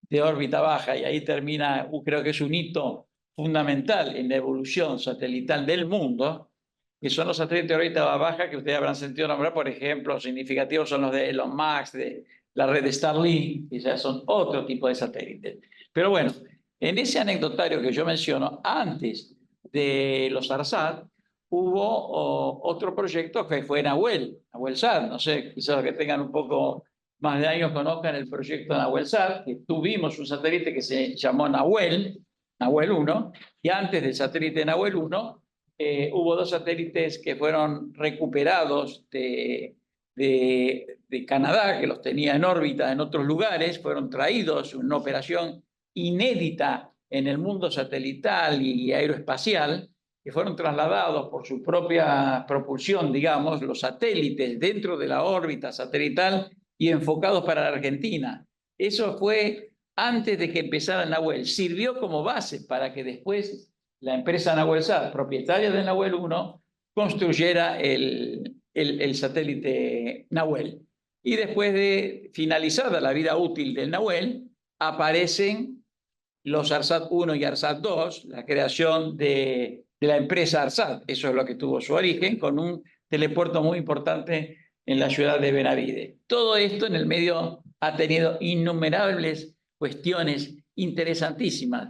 de órbita baja, y ahí termina, creo que es un hito fundamental en la evolución satelital del mundo, que son los satélites de órbita baja que ustedes habrán sentido nombrar. Por ejemplo, significativos son los de Elon Musk, de la red de Starlink, que ya son otro tipo de satélites. Pero bueno, en ese anecdotario que yo menciono, antes de los ARSAT, hubo otro proyecto que fue NahuelSat. No sé, quizás los que tengan un poco más de años conozcan el proyecto NahuelSat, que tuvimos un satélite que se llamó Nahuel 1, y antes del satélite Nahuel 1 hubo 2 satélites que fueron recuperados de Canadá, que los tenía en órbita en otros lugares, fueron traídos, una operación inédita en el mundo satelital y aeroespacial, que fueron trasladados por su propia propulsión, digamos, los satélites dentro de la órbita satelital y enfocados para la Argentina. Eso fue antes de que empezara Nahuel. Sirvió como base para que después la empresa NahuelSat, propietaria de Nahuel 1, construyera el satélite Nahuel. Y después de finalizada la vida útil del Nahuel, aparecen los ARSAT 1 y ARSAT 2, la creación de la empresa ARSAT. Eso es lo que tuvo su origen, con un telepuerto muy importante en la ciudad de Benavides. Todo esto en el medio ha tenido innumerables cuestiones interesantísimas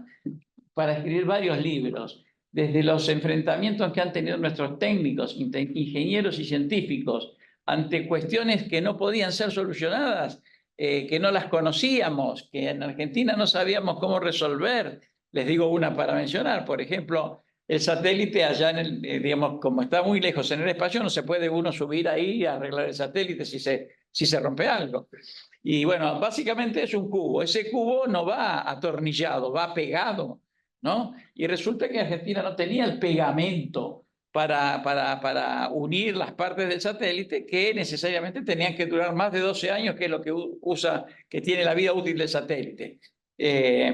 para escribir varios libros, desde los enfrentamientos que han tenido nuestros técnicos, ingenieros y científicos ante cuestiones que no podían ser solucionadas, que no las conocíamos, que en Argentina no sabíamos cómo resolver. Les digo una para mencionar, por ejemplo, el satélite allá digamos, como está muy lejos en el espacio, no se puede uno subir ahí a arreglar el satélite si se rompe algo. Y bueno, básicamente es un cubo. Ese cubo no va atornillado, va pegado, ¿no? Y resulta que Argentina no tenía el pegamento para unir las partes del satélite, que necesariamente tenían que durar más de 12 años, que es lo que tiene la vida útil del satélite.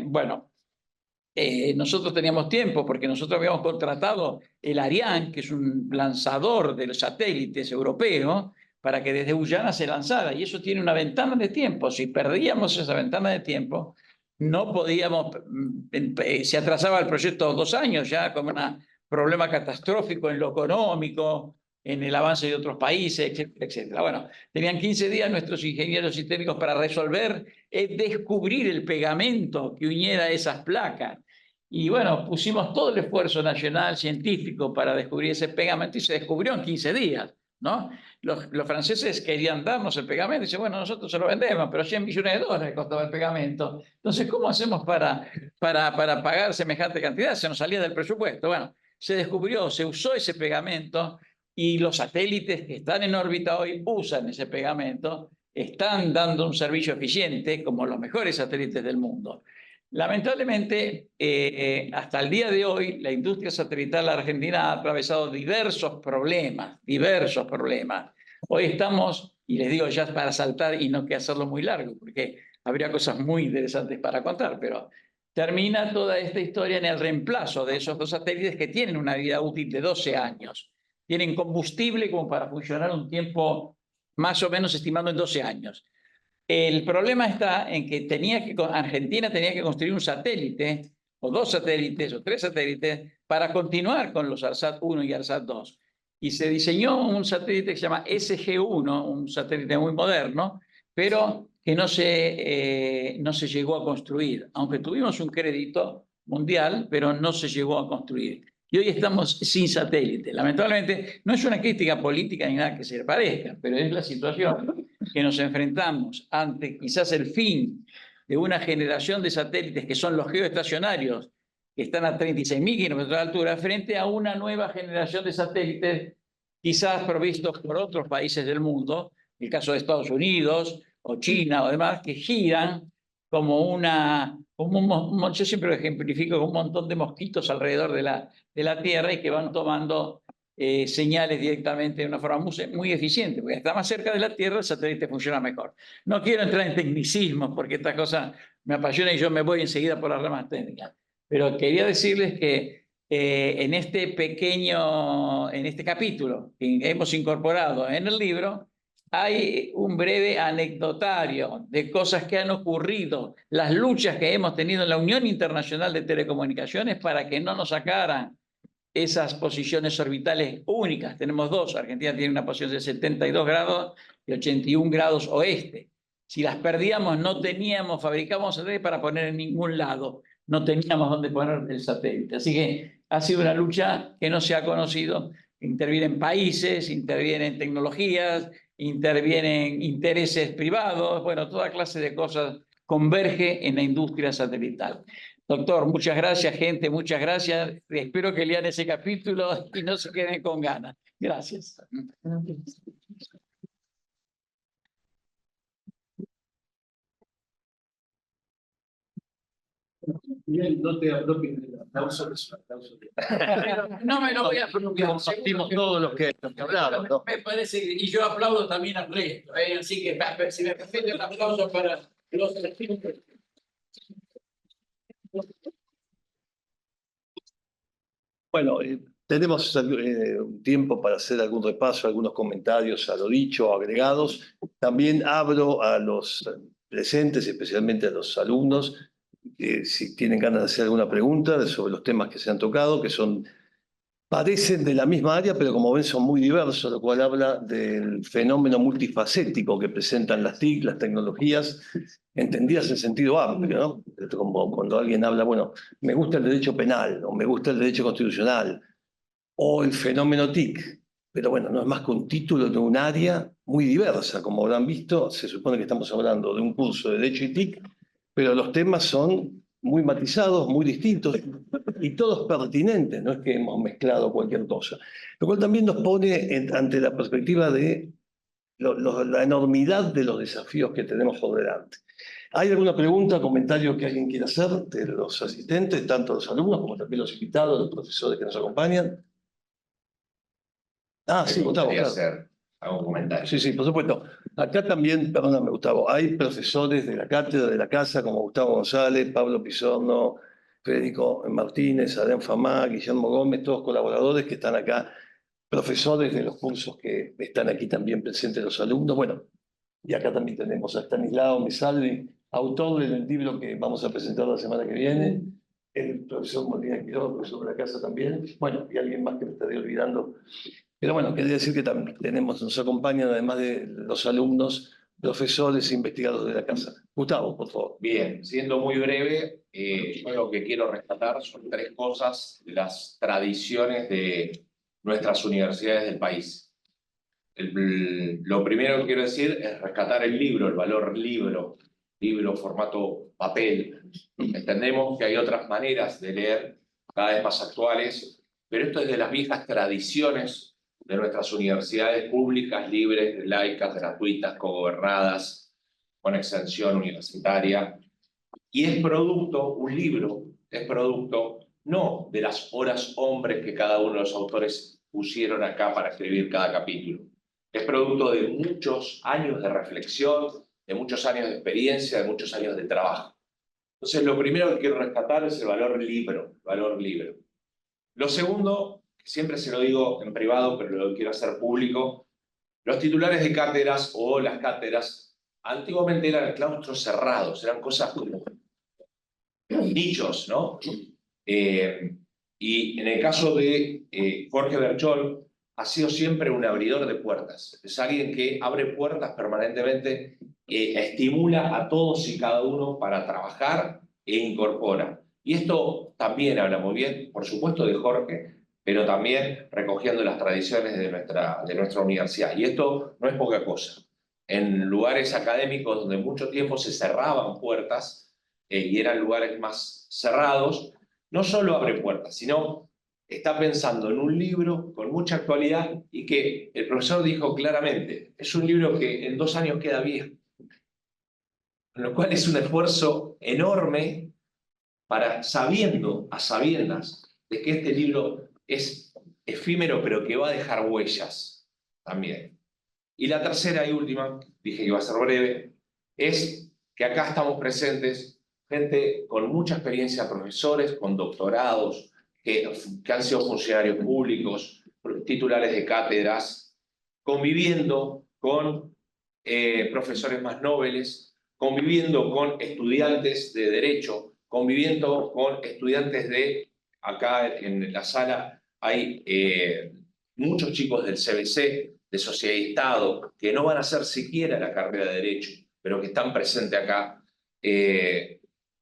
Bueno, nosotros teníamos tiempo porque nosotros habíamos contratado el Ariane, que es un lanzador de los satélites europeos, para que desde Guyana se lanzara, y eso tiene una ventana de tiempo. Si perdíamos esa ventana de tiempo, no podíamos, se atrasaba el proyecto 2 años ya, con un problema catastrófico en lo económico, en el avance de otros países, etcétera, etcétera. Bueno, tenían 15 días nuestros ingenieros y técnicos para resolver, descubrir el pegamento que uniera esas placas. Y bueno, pusimos todo el esfuerzo nacional científico para descubrir ese pegamento, y se descubrió en 15 días, ¿no? Los franceses querían darnos el pegamento y dicen, bueno, nosotros se lo vendemos, pero $100 millones costaba el pegamento. Entonces, ¿cómo hacemos para pagar semejante cantidad? Se nos salía del presupuesto. Bueno, se descubrió, se usó ese pegamento, y los satélites que están en órbita hoy usan ese pegamento, están dando un servicio eficiente como los mejores satélites del mundo. Lamentablemente, hasta el día de hoy, la industria satelital argentina ha atravesado diversos problemas, diversos problemas. Hoy estamos, y les digo ya para saltar y no que hacerlo muy largo, porque habría cosas muy interesantes para contar, pero termina toda esta historia en el reemplazo de esos dos satélites que tienen una vida útil de 12 años. Tienen combustible como para funcionar un tiempo más o menos estimando en 12 años. El problema está en que Argentina tenía que construir un satélite, o 2 satélites, o 3 satélites, para continuar con los ARSAT-1 y ARSAT-2. Y se diseñó un satélite que se llama SG-1, un satélite muy moderno, pero que no se llegó a construir, aunque tuvimos un crédito mundial, pero no se llegó a construir. Y hoy estamos sin satélite. Lamentablemente, no es una crítica política ni nada que se le parezca, pero es la situación que nos enfrentamos ante quizás el fin de una generación de satélites que son los geoestacionarios, que están a 36.000 kilómetros de altura, frente a una nueva generación de satélites quizás provistos por otros países del mundo, el caso de Estados Unidos o China o demás, que giran como yo siempre lo ejemplifico como un montón de mosquitos alrededor de la Tierra y que van tomando señales directamente de una forma muy eficiente, porque está más cerca de la Tierra, el satélite funciona mejor. No quiero entrar en tecnicismos, porque esta cosa me apasiona y yo me voy enseguida por las ramas técnicas, pero quería decirles que en este capítulo que hemos incorporado en el libro, hay un breve anecdotario de cosas que han ocurrido, las luchas que hemos tenido en la Unión Internacional de Telecomunicaciones para que no nos sacaran esas posiciones orbitales únicas. Tenemos 2, Argentina tiene una posición de 72 grados y 81 grados oeste. Si las perdíamos, no fabricábamos satélites para poner en ningún lado, no teníamos dónde poner el satélite. Así que ha sido una lucha que no se ha conocido. Intervienen países, intervienen tecnologías, intervienen intereses privados, bueno, toda clase de cosas converge en la industria satelital. Doctor, muchas gracias, gente, muchas gracias. Espero que lean ese capítulo y no se queden con ganas. Gracias. No me lo voy a pronunciar. Compartimos todos los que hablaron, ¿no? Me parece, y yo aplaudo también al resto, así que si me permite un aplauso para los testigos. Bueno, tenemos un tiempo para hacer algún repaso, algunos comentarios a lo dicho, agregados. También abro a los presentes, especialmente a los alumnos, si tienen ganas de hacer alguna pregunta sobre los temas que se han tocado, que parecen de la misma área, pero como ven son muy diversos, lo cual habla del fenómeno multifacético que presentan las TIC, las tecnologías, entendidas en sentido amplio, ¿no? Como cuando alguien habla, bueno, me gusta el derecho penal, o me gusta el derecho constitucional, o el fenómeno TIC. Pero bueno, no es más que un título de un área muy diversa. Como habrán visto, se supone que estamos hablando de un curso de Derecho y TIC, pero los temas son muy matizados, muy distintos y todos pertinentes, no es que hemos mezclado cualquier cosa. Lo cual también nos pone ante la perspectiva de la enormidad de los desafíos que tenemos por delante. ¿Hay alguna pregunta, comentario que alguien quiera hacer de los asistentes, tanto los alumnos como también los invitados, los profesores que nos acompañan? Sí, Gustavo, claro. Hacer algún comentario. Sí, por supuesto. Acá también, perdóname, Gustavo, hay profesores de la cátedra de la casa como Gustavo González, Pablo Pizorno, Federico Martínez, Adrián Famá, Guillermo Gómez, todos colaboradores que están acá, profesores de los cursos que están aquí también presentes los alumnos. Bueno, y acá también tenemos a Stanislao Mesalvi, autor del libro que vamos a presentar la semana que viene, el profesor Molina Quiroga, profesor de la casa también, bueno, y alguien más que me estaré olvidando. Pero bueno, quería decir que también nos acompañan, además de los alumnos, profesores e investigadores de la casa. Gustavo, por favor. Bien, siendo muy breve, yo lo que quiero rescatar son 3 cosas de las tradiciones de nuestras universidades del país. Lo primero que quiero decir es rescatar el libro, el valor libro formato papel. Entendemos que hay otras maneras de leer, cada vez más actuales, pero esto es de las viejas tradiciones de nuestras universidades públicas, libres, laicas, gratuitas, cogobernadas, con exención universitaria. Y es producto, un libro, es producto no de las horas hombres que cada uno de los autores pusieron acá para escribir cada capítulo. Es producto de muchos años de reflexión, de muchos años de experiencia, de muchos años de trabajo. Entonces, lo primero que quiero rescatar es el valor libro, valor libro. Lo segundo, siempre se lo digo en privado, pero lo quiero hacer público, los titulares de cátedras o las cátedras antiguamente eran claustros cerrados, eran cosas como nichos, ¿no? Y en el caso de Jorge Berchol, ha sido siempre un abridor de puertas. Es alguien que abre puertas permanentemente, estimula a todos y cada uno para trabajar e incorpora. Y esto también habla muy bien, por supuesto, de Jorge, pero también recogiendo las tradiciones de nuestra universidad. Y esto no es poca cosa. En lugares académicos donde mucho tiempo se cerraban puertas y eran lugares más cerrados, no solo abre puertas, sino está pensando en un libro con mucha actualidad y que el profesor dijo claramente, es un libro que en 2 años queda viejo. Con lo cual es un esfuerzo enorme para, sabiendo, a sabiendas, de que este libro es efímero, pero que va a dejar huellas también. Y la tercera y última, dije que iba a ser breve, es que acá estamos presentes gente con mucha experiencia, profesores con doctorados, que han sido funcionarios públicos, titulares de cátedras, conviviendo con profesores más nobles, conviviendo con estudiantes de Derecho, conviviendo con estudiantes de, acá en la sala hay muchos chicos del CBC, de Sociedad y Estado, que no van a hacer siquiera la carrera de Derecho, pero que están presentes acá,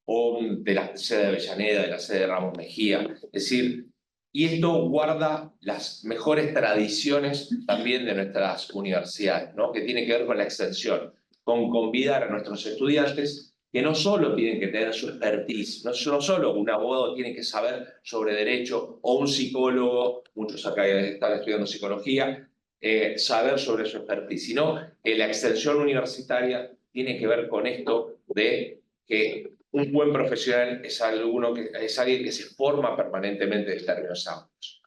o de la sede de Avellaneda, de la sede de Ramos Mejía. Es decir, y esto guarda las mejores tradiciones también de nuestras universidades, ¿no? Que tiene que ver con la extensión, con convidar a nuestros estudiantes que no solo tienen que tener su expertise, no solo un abogado tiene que saber sobre derecho, o un psicólogo, muchos acá están estudiando psicología, saber sobre su expertise, sino que la extensión universitaria tiene que ver con esto de que un buen profesional es alguien que se forma permanentemente en términos amplios.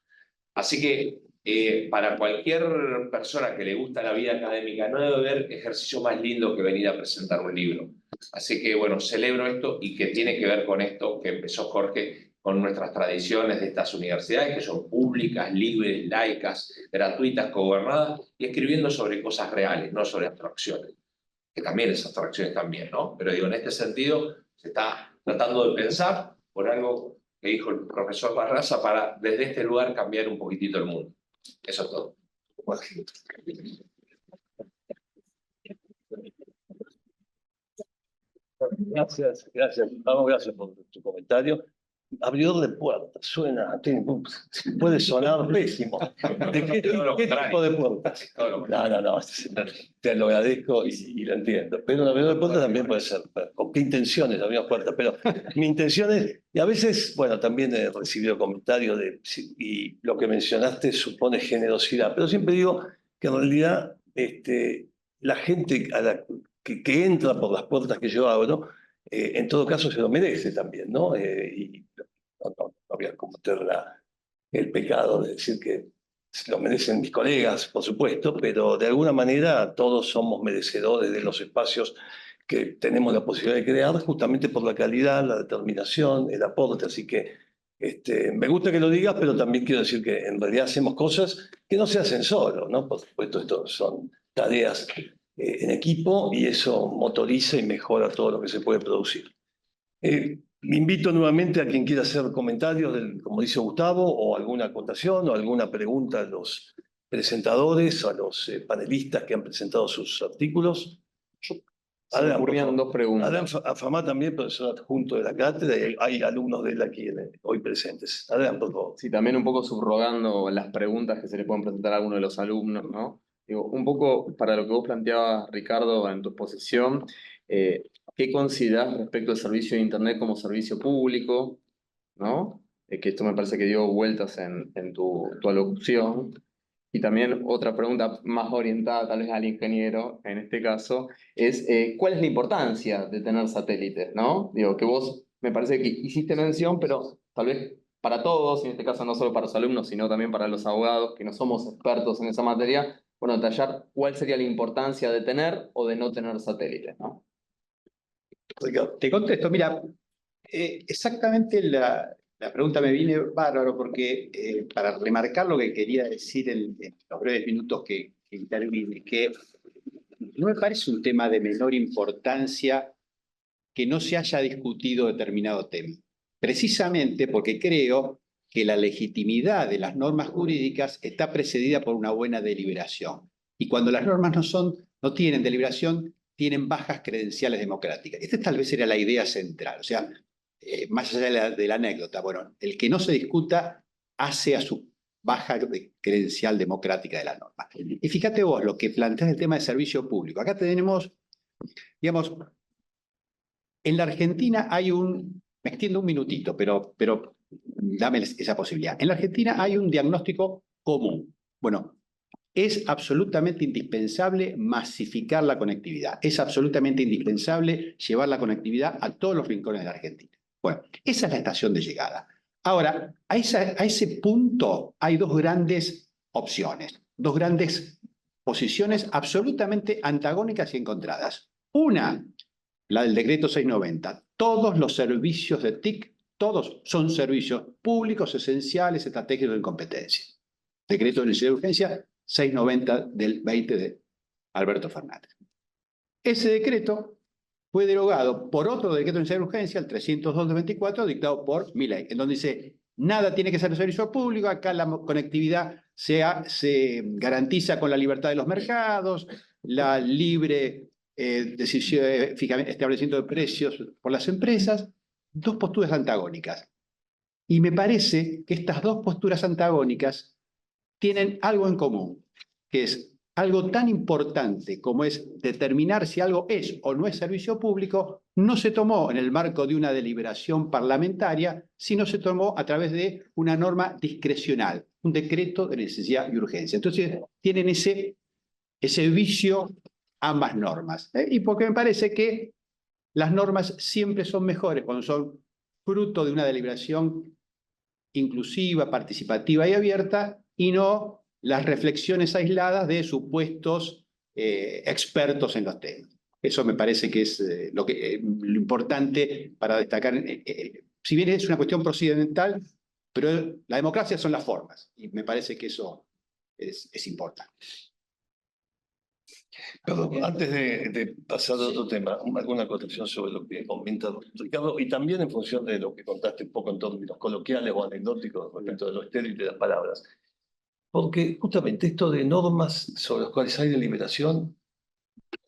Así que para cualquier persona que le gusta la vida académica no debe haber ejercicio más lindo que venir a presentar un libro. Así que bueno, celebro esto y que tiene que ver con esto que empezó Jorge, con nuestras tradiciones de estas universidades que son públicas, libres, laicas, gratuitas, gobernadas y escribiendo sobre cosas reales, no sobre abstracciones, que también esas abstracciones también, ¿no? Pero digo, en este sentido se está tratando de pensar por algo que dijo el profesor Barraza para desde este lugar cambiar un poquitito el mundo. Eso es todo. Gracias, Gustavo, gracias por tu comentario. Abridor de puertas, puede sonar pésimo. ¿De qué tipo de puertas? No, te lo agradezco y lo entiendo. Pero un abridor de puertas también puede ser, ¿con qué intenciones abrir puertas? Pero mi intención es, y a veces, bueno, también he recibido comentarios y lo que mencionaste supone generosidad, pero siempre digo que en realidad la gente que entra por las puertas que yo abro, en todo caso se lo merece también, ¿no? Y no voy a cometer el pecado de decir que se lo merecen mis colegas, por supuesto, pero de alguna manera todos somos merecedores de los espacios que tenemos la posibilidad de crear, justamente por la calidad, la determinación, el aporte. Así que me gusta que lo digas, pero también quiero decir que en realidad hacemos cosas que no se hacen solo, ¿no? Por supuesto, esto son tareas en equipo y eso motoriza y mejora todo lo que se puede producir. Invito nuevamente a quien quiera hacer comentarios, como dice Gustavo, o alguna acotación o alguna pregunta a los presentadores, a los panelistas que han presentado sus artículos. Se me ocurrían 2 preguntas. Adán Afamá también, profesor adjunto de la cátedra, y hay alumnos de él aquí hoy presentes. Adán, por favor. Sí, también un poco subrogando las preguntas que se le pueden presentar a alguno de los alumnos, ¿no? Digo, un poco para lo que vos planteabas, Ricardo, en tu exposición, ¿qué considerás respecto al servicio de Internet como servicio público? ¿No? Que esto me parece que dio vueltas en tu alocución. Y también otra pregunta más orientada tal vez al ingeniero, en este caso, es ¿cuál es la importancia de tener satélites, ¿no? Digo, que vos me parece que hiciste mención, pero tal vez para todos, en este caso no solo para los alumnos, sino también para los abogados, que no somos expertos en esa materia, bueno, detallar cuál sería la importancia de tener o de no tener satélites, ¿no? Te contesto, mira, exactamente la pregunta me viene bárbaro porque para remarcar lo que quería decir en los breves minutos que intervine, que no me parece un tema de menor importancia que no se haya discutido determinado tema. Precisamente porque creo que la legitimidad de las normas jurídicas está precedida por una buena deliberación. Y cuando las normas no tienen deliberación, tienen bajas credenciales democráticas. Esta tal vez era la idea central. O sea, más allá de la anécdota, bueno, el que no se discuta hace a su baja credencial democrática de la norma. Y fíjate vos lo que planteas el tema de servicio público. Acá tenemos, digamos, en la Argentina hay me extiendo un minutito, pero dame esa posibilidad. En la Argentina hay un diagnóstico común. Bueno, es absolutamente indispensable masificar la conectividad. Es absolutamente indispensable llevar la conectividad a todos los rincones de la Argentina. Bueno, esa es la estación de llegada. Ahora, a ese punto hay dos grandes opciones, dos grandes posiciones absolutamente antagónicas y encontradas. Una, la del decreto 690. Todos los servicios de TIC, todos son servicios públicos, esenciales, estratégicos en competencia. Decreto de necesidad de urgencia 690 del 20 de Alberto Fernández. Ese decreto fue derogado por otro decreto de necesidad de urgencia, el 302 de 24, dictado por Milei, en donde dice, nada tiene que ser servicio público, acá la conectividad se garantiza con la libertad de los mercados, la libre establecimiento de precios por las empresas, dos posturas antagónicas. Y me parece que estas dos posturas antagónicas tienen algo en común, que es algo tan importante como es determinar si algo es o no es servicio público, no se tomó en el marco de una deliberación parlamentaria, sino se tomó a través de una norma discrecional, un decreto de necesidad y urgencia. Entonces, tienen ese vicio ambas normas. Y porque me parece que las normas siempre son mejores cuando son fruto de una deliberación inclusiva, participativa y abierta, y no las reflexiones aisladas de supuestos expertos en los temas. Eso me parece que es lo importante para destacar. Si bien es una cuestión procedimental, pero la democracia son las formas, y me parece que eso es importante. Perdón, antes de pasar a otro tema, alguna acotación sobre lo que comenta Ricardo, y también en función de lo que contaste un poco en términos coloquiales o anecdóticos respecto de lo estéril de las palabras. Porque justamente esto de normas sobre las cuales hay deliberación,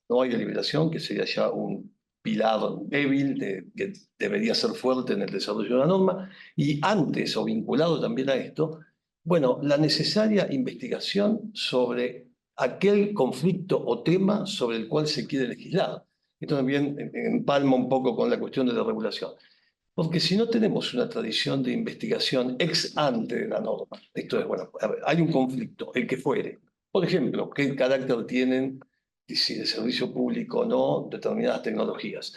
no hay deliberación, que sería ya un pilar débil que debería ser fuerte en el desarrollo de la norma, y antes o vinculado también a esto, bueno, la necesaria investigación sobre aquel conflicto o tema sobre el cual se quiere legislar. Esto también empalma un poco con la cuestión de la regulación. Porque si no tenemos una tradición de investigación ex ante de la norma, esto es, bueno, hay un conflicto, el que fuere. Por ejemplo, ¿qué carácter tienen, si de servicio público o no, determinadas tecnologías?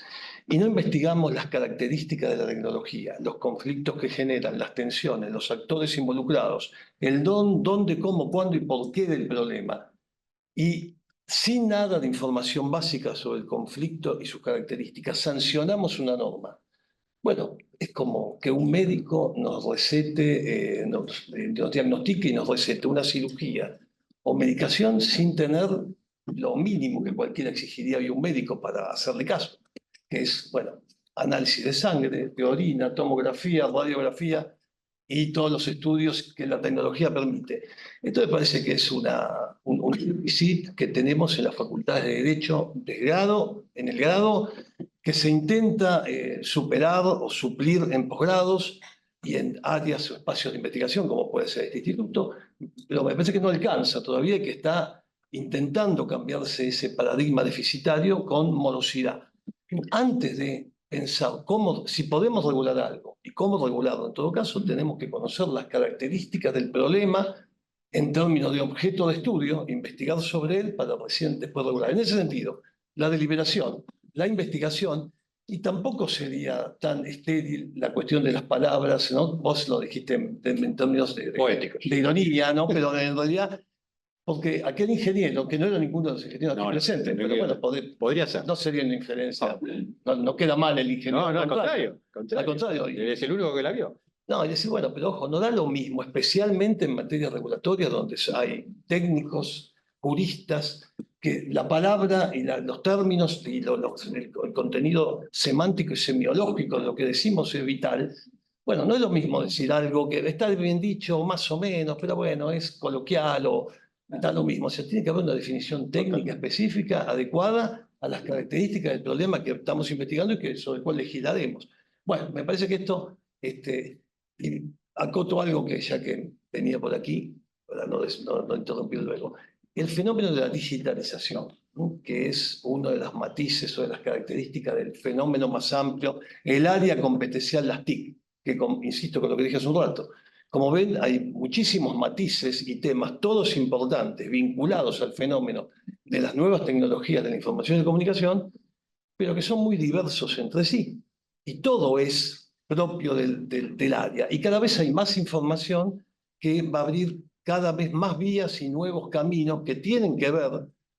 Y no investigamos las características de la tecnología, los conflictos que generan, las tensiones, los actores involucrados, el dónde, cómo, cuándo y por qué del problema. Y sin nada de información básica sobre el conflicto y sus características, sancionamos una norma. Bueno, es como que un médico nos recete, nos diagnostique y nos recete una cirugía o medicación sin tener lo mínimo que cualquiera exigiría hoy un médico para hacerle caso, que es, bueno, análisis de sangre, de orina, tomografía, radiografía y todos los estudios que la tecnología permite. Esto me parece que es un déficit que tenemos en las facultades de Derecho de grado, en el grado, que se intenta superar o suplir en posgrados y en áreas o espacios de investigación, como puede ser este instituto, pero me parece que no alcanza todavía y que está intentando cambiarse ese paradigma deficitario con morosidad. Antes de pensar si podemos regular algo y cómo regularlo, en todo caso tenemos que conocer las características del problema en términos de objeto de estudio, investigar sobre él para recién después regular. En ese sentido, la deliberación, la investigación, y tampoco sería tan estéril la cuestión de las palabras, ¿no? Vos lo dijiste en términos Poéticos. de ironía, ¿no? Pero en realidad, porque aquel ingeniero, que no era ninguno de los ingenieros aquí presentes, pero bueno, podría ser. no sería una inferencia, no queda mal el ingeniero. No, al contrario. Al contrario. Es el único que la vio. No, y decir, bueno, pero ojo, no da lo mismo, especialmente en materia regulatoria, donde hay técnicos, juristas, que la palabra y los términos y el contenido semántico y semiológico de lo que decimos es vital. Bueno, no es lo mismo decir algo que está bien dicho, más o menos, pero bueno, es coloquial o da lo mismo. O sea, tiene que haber una definición técnica específica, adecuada a las características del problema que estamos investigando y sobre el cual legislaremos. Bueno, me parece que esto... Y acoto algo que ya que venía por aquí, para no interrumpir luego. El fenómeno de la digitalización, ¿no? Que es uno de los matices o de las características del fenómeno más amplio, el área competencial, las TIC, que insisto con lo que dije hace un rato. Como ven, hay muchísimos matices y temas, todos importantes, vinculados al fenómeno de las nuevas tecnologías de la información y la comunicación, pero que son muy diversos entre sí. Y todo es propio del área. Y cada vez hay más información que va a abrir cada vez más vías y nuevos caminos que tienen que ver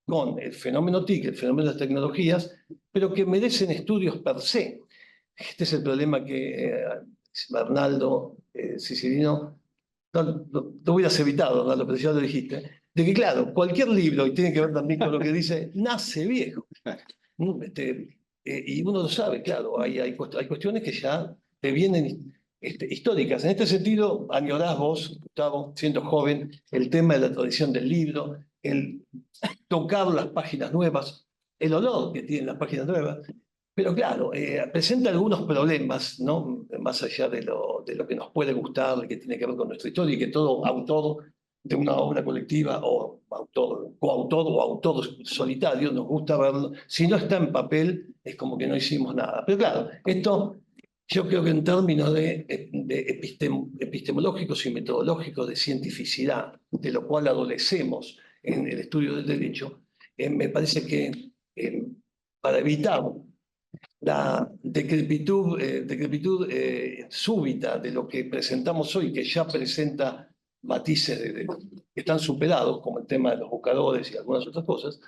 con el fenómeno TIC, el fenómeno de las tecnologías, pero que merecen estudios per se. Este es el problema que Bernaldo Sicilino, lo hubieras evitado, Bernaldo, pero ya lo dijiste, de que claro, cualquier libro, y tiene que ver también con lo que dice, nace viejo. Y uno lo sabe, claro, hay cuestiones que ya te vienen históricas. En este sentido, añorás vos, Gustavo, siendo joven, el tema de la tradición del libro, el tocar las páginas nuevas, el olor que tienen las páginas nuevas. Pero claro, presenta algunos problemas, ¿no? Más allá de lo que nos puede gustar, que tiene que ver con nuestra historia y que todo autor de una obra colectiva o coautor o autor solitario nos gusta verlo. Si no está en papel, es como que no hicimos nada. Pero claro, esto yo creo que en términos de epistemológicos y metodológicos de cientificidad, de lo cual adolecemos en el estudio del derecho, me parece que para evitar la decrepitud súbita de lo que presentamos hoy, que ya presenta matices que están superados, como el tema de los buscadores y algunas otras cosas,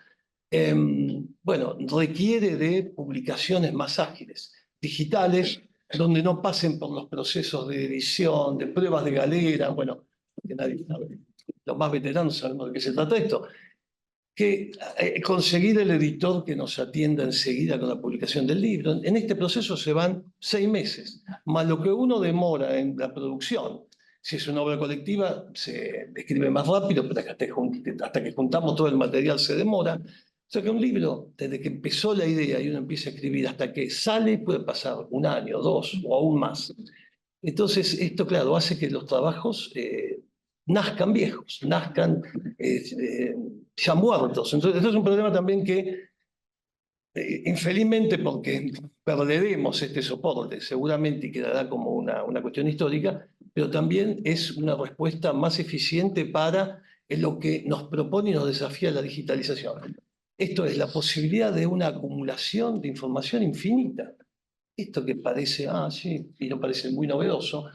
bueno, requiere de publicaciones más ágiles, digitales, donde no pasen por los procesos de edición, de pruebas de galera, bueno, que nadie sabe, los más veteranos sabemos de qué se trata esto, que conseguir el editor que nos atienda enseguida con la publicación del libro. En este proceso se van 6 meses, más lo que uno demora en la producción. Si es una obra colectiva, se escribe más rápido, pero hasta que juntamos todo el material se demora. O sea que un libro, desde que empezó la idea y uno empieza a escribir hasta que sale, puede pasar 1 año, 2 o aún más. Entonces, esto, claro, hace que los trabajos nazcan viejos, nazcan ya muertos. Entonces, esto es un problema también que, infelizmente, porque perderemos este soporte, seguramente quedará como una cuestión histórica, pero también es una respuesta más eficiente para lo que nos propone y nos desafía la digitalización. Esto es la posibilidad de una acumulación de información infinita. Esto que parece, sí, y no parece muy novedoso.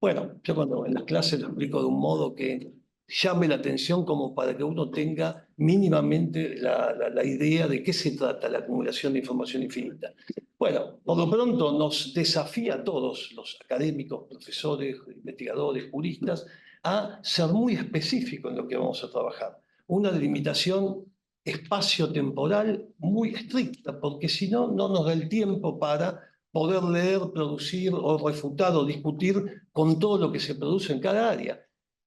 Bueno, yo cuando en las clases lo explico de un modo que llame la atención como para que uno tenga mínimamente la idea de qué se trata la acumulación de información infinita. Bueno, por lo pronto nos desafía a todos los académicos, profesores, investigadores, juristas, a ser muy específicos en lo que vamos a trabajar. Una delimitación espacio-temporal muy estricta, porque si no, no nos da el tiempo para poder leer, producir o refutar o discutir con todo lo que se produce en cada área.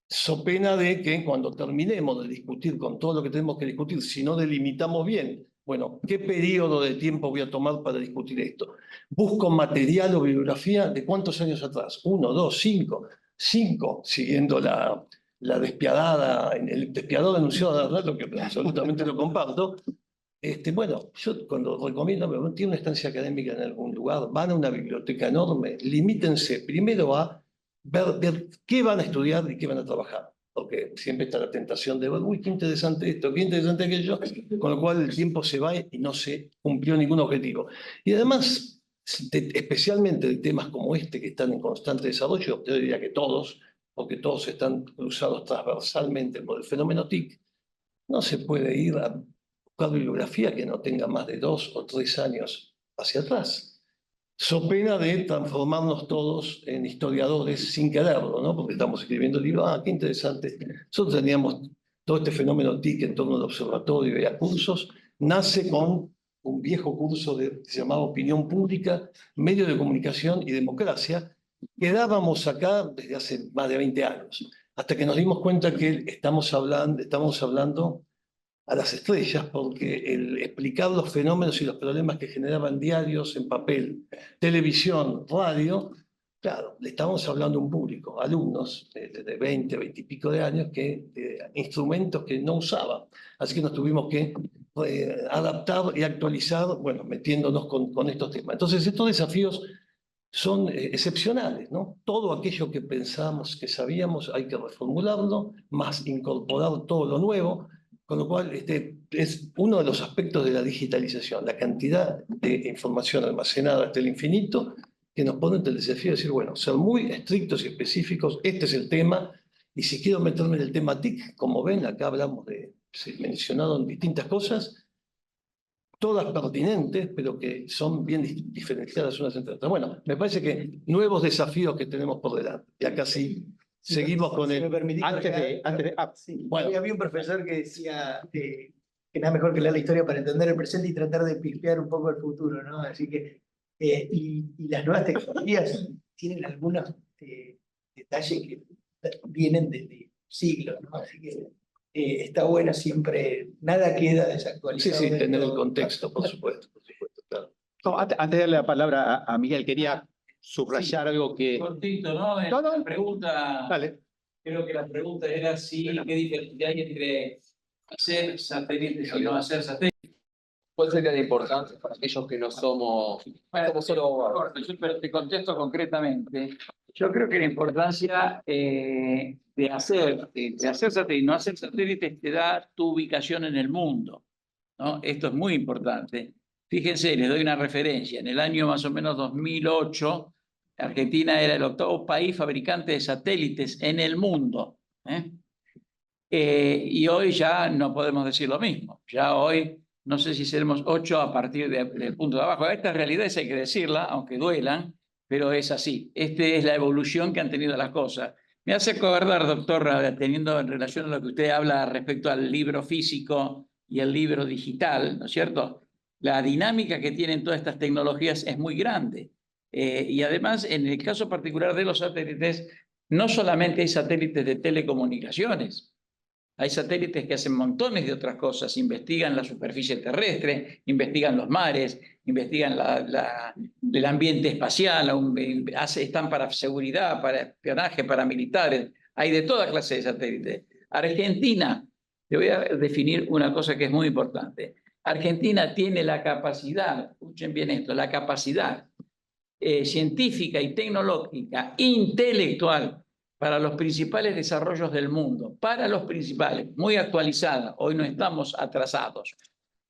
So pena de que cuando terminemos de discutir con todo lo que tenemos que discutir, si no delimitamos bien, bueno, ¿qué periodo de tiempo voy a tomar para discutir esto? Busco material o bibliografía de cuántos años atrás, 1, 2, 5, 5, siguiendo el despiadado enunciado de Bernaldo, que absolutamente lo comparto. Bueno, yo cuando recomiendo, tiene una estancia académica en algún lugar, van a una biblioteca enorme, limítense primero a ver qué van a estudiar y qué van a trabajar. porque siempre está la tentación de ver, uy, qué interesante esto, qué interesante aquello, con lo cual el tiempo se va y no se cumplió ningún objetivo. Y además, especialmente de temas como este que están en constante desarrollo, yo diría que todos, porque todos están cruzados transversalmente por el fenómeno TIC, no se puede ir a buscar bibliografía que no tenga más de 2 o 3 años hacia atrás. So pena de transformarnos todos en historiadores sin quererlo, ¿no? Porque estamos escribiendo libros, qué interesante. Nosotros teníamos todo este fenómeno TIC en torno al observatorio y a cursos, nace con un viejo curso que se llamaba Opinión Pública, Medios de Comunicación y Democracia, que dábamos acá desde hace más de 20 años, hasta que nos dimos cuenta que estamos hablando a las estrellas, porque el explicar los fenómenos y los problemas que generaban diarios en papel, televisión, radio, claro, le estábamos hablando a un público, alumnos de 20, 20 y pico de años, instrumentos que no usaban. Así que nos tuvimos que adaptar y actualizar, bueno, metiéndonos con estos temas. Entonces, estos desafíos son excepcionales, ¿no? Todo aquello que pensábamos que sabíamos hay que reformularlo, más incorporar todo lo nuevo, con lo cual es uno de los aspectos de la digitalización, la cantidad de información almacenada hasta el infinito, que nos pone ante el desafío de decir, bueno, ser muy estrictos y específicos, este es el tema, y si quiero meterme en el tema TIC, como ven, acá hablamos se mencionaron distintas cosas, todas pertinentes, pero que son bien diferenciadas unas entre otras. Bueno, me parece que nuevos desafíos que tenemos por delante. Y acá sí, seguimos con el... Bueno, había un profesor que decía que nada mejor que leer la historia para entender el presente y tratar de pispear un poco el futuro, ¿no? Así que, y las nuevas tecnologías tienen algunos detalles que vienen desde siglos, ¿no? Así que está bueno siempre, nada queda desactualizado. Sí, tener el contexto, por supuesto, claro. No, antes de darle la palabra a Miguel, quería subrayar algo que... Cortito, ¿no? La pregunta, Dale. creo que la pregunta era qué diferencia hay entre hacer satélites y no hacer satélites. ¿Cuál sería la importancia para aquellos que no somos, solo... Pero te contesto concretamente. Yo creo que la importancia de hacer satélites, no hacer satélites, te da tu ubicación en el mundo, ¿no? Esto es muy importante. Fíjense, les doy una referencia. En el año más o menos 2008, Argentina era el 8º país fabricante de satélites en el mundo. Y hoy ya no podemos decir lo mismo. Ya hoy, no sé si seremos 8 a partir del punto de abajo. Estas realidades hay que decirla, aunque duelan, pero es así. Esta es la evolución que han tenido las cosas. Me hace acordar, doctor, teniendo en relación a lo que usted habla respecto al libro físico y el libro digital, ¿no es cierto? La dinámica que tienen todas estas tecnologías es muy grande. Y además, en el caso particular de los satélites, no solamente hay satélites de telecomunicaciones, hay satélites que hacen montones de otras cosas, investigan la superficie terrestre, investigan los mares, investigan el ambiente espacial, están para seguridad, para espionaje, para militares, hay de toda clase de satélites. Argentina, te voy a definir una cosa que es muy importante. Argentina tiene la capacidad, escuchen bien esto, la capacidad científica y tecnológica, intelectual, para los principales desarrollos del mundo, para los principales, muy actualizada. Hoy no estamos atrasados.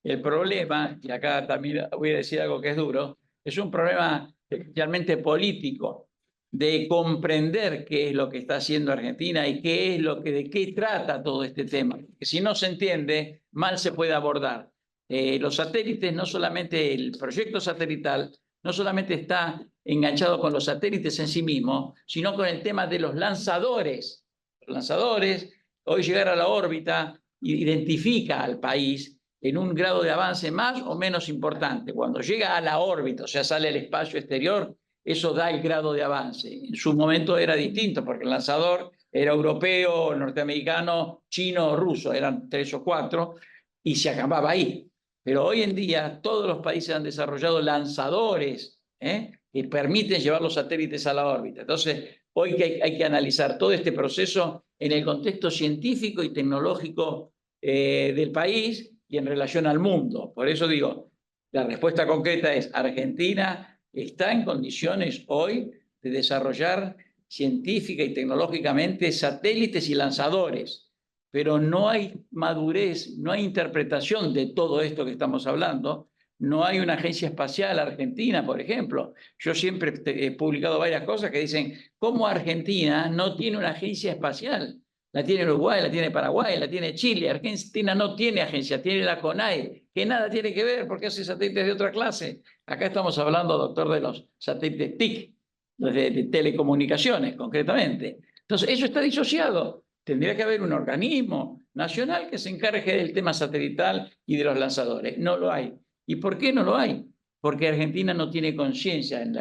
El problema, y acá también voy a decir algo que es duro, es un problema especialmente político, de comprender qué es lo que está haciendo Argentina y de qué trata todo este tema. Que si no se entiende, mal se puede abordar. Los satélites, no solamente el proyecto satelital, no solamente está enganchado con los satélites en sí mismos, sino con el tema de los lanzadores. Los lanzadores, hoy llegar a la órbita, identifica al país en un grado de avance más o menos importante. Cuando llega a la órbita, o sea, sale al espacio exterior, eso da el grado de avance. En su momento era distinto, porque el lanzador era europeo, norteamericano, chino o ruso, eran 3 o 4, y se acababa ahí. Pero hoy en día todos los países han desarrollado lanzadores que permiten llevar los satélites a la órbita. Entonces, hoy hay que analizar todo este proceso en el contexto científico y tecnológico del país y en relación al mundo. Por eso digo, la respuesta concreta es: Argentina está en condiciones hoy de desarrollar científica y tecnológicamente satélites y lanzadores, pero no hay madurez, no hay interpretación de todo esto que estamos hablando. No hay una agencia espacial argentina, por ejemplo. Yo siempre he publicado varias cosas que dicen, ¿cómo Argentina no tiene una agencia espacial? La tiene Uruguay, la tiene Paraguay, la tiene Chile. Argentina no tiene agencia, tiene la CONAE, que nada tiene que ver porque hace satélites de otra clase. Acá estamos hablando, doctor, de los satélites TIC, de telecomunicaciones, concretamente. Entonces, eso está disociado. Tendría que haber un organismo nacional que se encargue del tema satelital y de los lanzadores. No lo hay. ¿Y por qué no lo hay? Porque Argentina no tiene conciencia en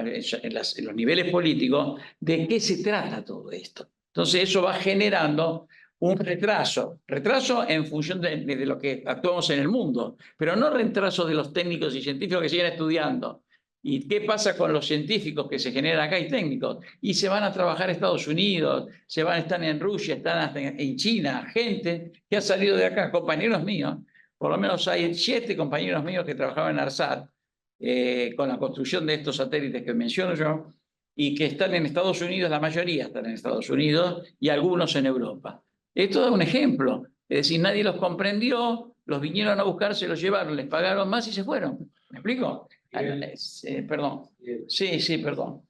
los niveles políticos de qué se trata todo esto. Entonces eso va generando un retraso en función de lo que actuamos en el mundo, pero no retraso de los técnicos y científicos que siguen estudiando. ¿Y qué pasa con los científicos que se generan acá y técnicos? Y se van a trabajar a Estados Unidos, están en Rusia, están hasta en China, gente que ha salido de acá, compañeros míos. Por lo menos hay 7 compañeros míos que trabajaban en ARSAT con la construcción de estos satélites que menciono yo y que están en Estados Unidos, la mayoría están en Estados Unidos y algunos en Europa. Esto es un ejemplo. Es decir, nadie los comprendió, los vinieron a buscar, se los llevaron, les pagaron más y se fueron. ¿Me explico? Perdón. Sí, perdón.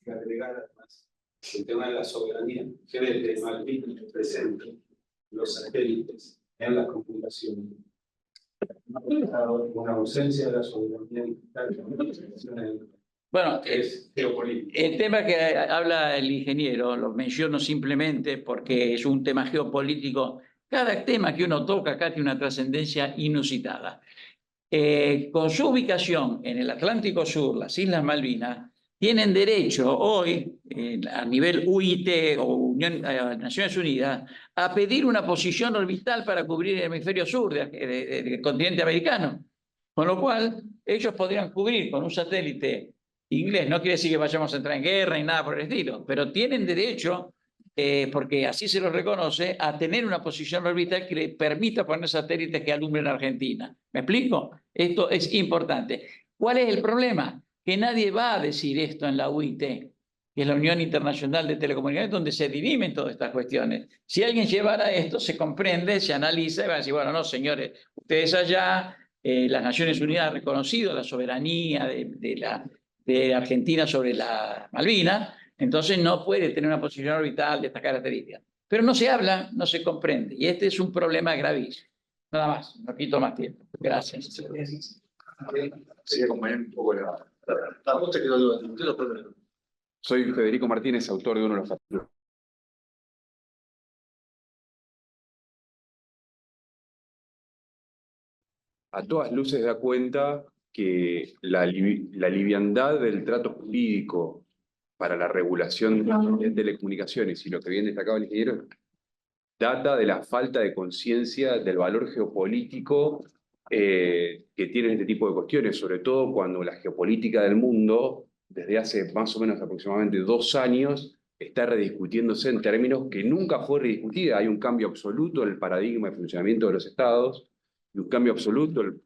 Agregar además el tema de la soberanía, que desde Malvinas presente los satélites en la comunicación. Una ausencia de la soberanía digital. Bueno, es geopolítico. El tema que habla el ingeniero, lo menciono simplemente porque es un tema geopolítico. Cada tema que uno toca acá tiene una trascendencia inusitada. Con su ubicación en el Atlántico Sur, las Islas Malvinas, tienen derecho hoy, a nivel UIT o Naciones Unidas, a pedir una posición orbital para cubrir el hemisferio sur del continente americano. Con lo cual, ellos podrían cubrir con un satélite inglés. No quiere decir que vayamos a entrar en guerra ni nada por el estilo, pero tienen derecho, porque así se los reconoce, a tener una posición orbital que le permita poner satélites que alumbren a Argentina. ¿Me explico? Esto es importante. ¿Cuál es el problema? Que nadie va a decir esto en la UIT, que es la Unión Internacional de Telecomunicaciones, donde se dirimen todas estas cuestiones. Si alguien llevara esto, se comprende, se analiza y va a decir, bueno, no, señores, ustedes allá, las Naciones Unidas han reconocido la soberanía de Argentina sobre la Malvinas, entonces no puede tener una posición orbital de estas características. Pero no se habla, no se comprende, y este es un problema gravísimo. Nada más, no quito más tiempo. Gracias. Sería acompañar un poco la... Soy Federico Martínez, autor de uno de los capítulos. A todas luces da cuenta que la liviandad del trato jurídico para la regulación de telecomunicaciones y lo que bien destacaba el ingeniero data de la falta de conciencia del valor geopolítico que tienen este tipo de cuestiones, sobre todo cuando la geopolítica del mundo, desde hace más o menos aproximadamente 2 años, está rediscutiéndose en términos que nunca fue rediscutida. Hay un cambio absoluto en el paradigma de funcionamiento de los estados, y un cambio absoluto en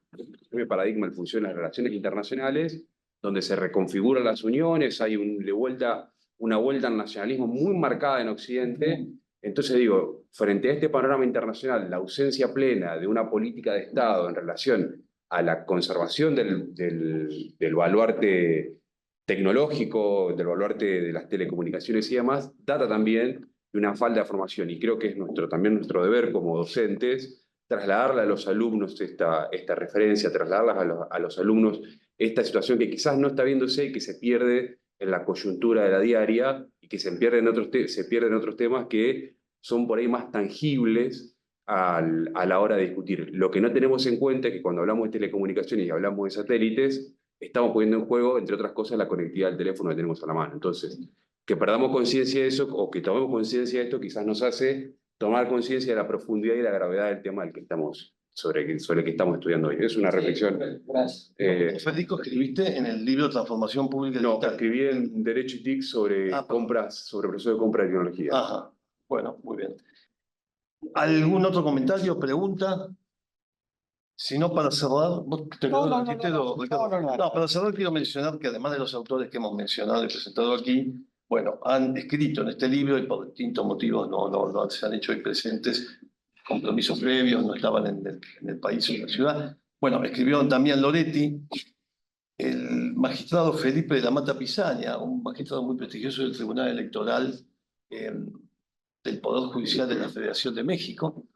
el paradigma de función de las relaciones internacionales, donde se reconfiguran las uniones, hay una vuelta al nacionalismo muy marcada en Occidente. Entonces digo, frente a este panorama internacional, la ausencia plena de una política de Estado en relación a la conservación del baluarte tecnológico, del baluarte de las telecomunicaciones y demás, data también de una falta de formación. Y creo que es también nuestro deber como docentes trasladarle a los alumnos esta referencia, trasladarlas a los alumnos esta situación que quizás no está viéndose y que se pierde en la coyuntura de la diaria y que se pierden otros temas que son por ahí más tangibles a la hora de discutir. Lo que no tenemos en cuenta es que cuando hablamos de telecomunicaciones y hablamos de satélites, estamos poniendo en juego, entre otras cosas, la conectividad del teléfono que tenemos a la mano. Entonces, que perdamos conciencia de eso o que tomemos conciencia de esto quizás nos hace tomar conciencia de la profundidad y la gravedad del tema sobre el que estamos estudiando hoy. Es una reflexión. Gracias. Federico, ¿escribiste en el libro Transformación Pública Digital? No, escribí en Derecho y TIC sobre proceso de compra de tecnología. Ajá, bueno, muy bien. ¿Algún otro comentario, pregunta? Si no, para cerrar, para cerrar quiero mencionar que además de los autores que hemos mencionado y presentado aquí, bueno, han escrito en este libro y por distintos motivos no se han hecho hoy presentes, compromisos previos, no estaban en el país o en la ciudad. Bueno, escribió también Loretti, el magistrado Felipe de la Mata Pisaña, un magistrado muy prestigioso del Tribunal Electoral del Poder Judicial de la Federación de México.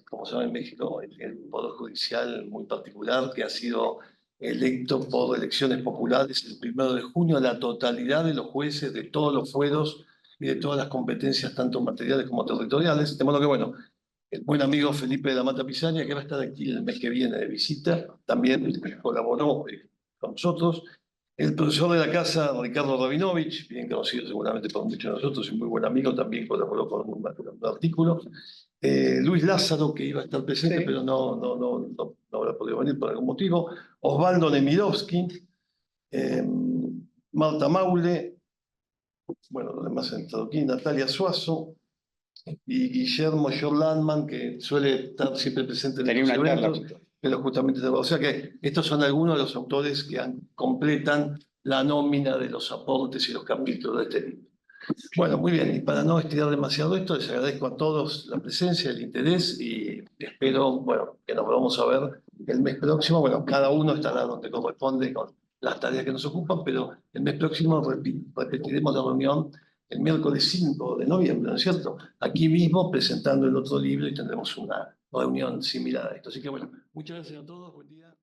Como saben, en México el Poder Judicial muy particular que ha sido electo por elecciones populares el 1 de junio, la totalidad de los jueces de todos los fueros y de todas las competencias, tanto materiales como territoriales. De modo que, bueno, el buen amigo Felipe de la Mata Pisaña, que va a estar aquí el mes que viene de visita, también colaboró con nosotros. El profesor de la casa, Ricardo Rabinovich, bien conocido seguramente por muchos de nosotros y muy buen amigo, también colaboró con un artículo. Luis Lázaro, que iba a estar presente, pero no habrá podido venir por algún motivo. Osvaldo Nemirovsky, Marta Maule, bueno, los demás han estado aquí, Natalia Suazo y Guillermo Jorlandman, que suele estar siempre presente en los eventos, pero justamente, o sea que estos son algunos de los autores que completan la nómina de los aportes y los capítulos de este libro. Bueno, muy bien, y para no estirar demasiado esto, les agradezco a todos la presencia, el interés y espero, bueno, que nos vamos a ver el mes próximo. Bueno, cada uno estará donde corresponde con las tareas que nos ocupan, pero el mes próximo repetiremos la reunión el miércoles 5 de noviembre, ¿no es cierto? Aquí mismo presentando el otro libro y tendremos una reunión similar a esto. Así que bueno, muchas gracias a todos, buen día.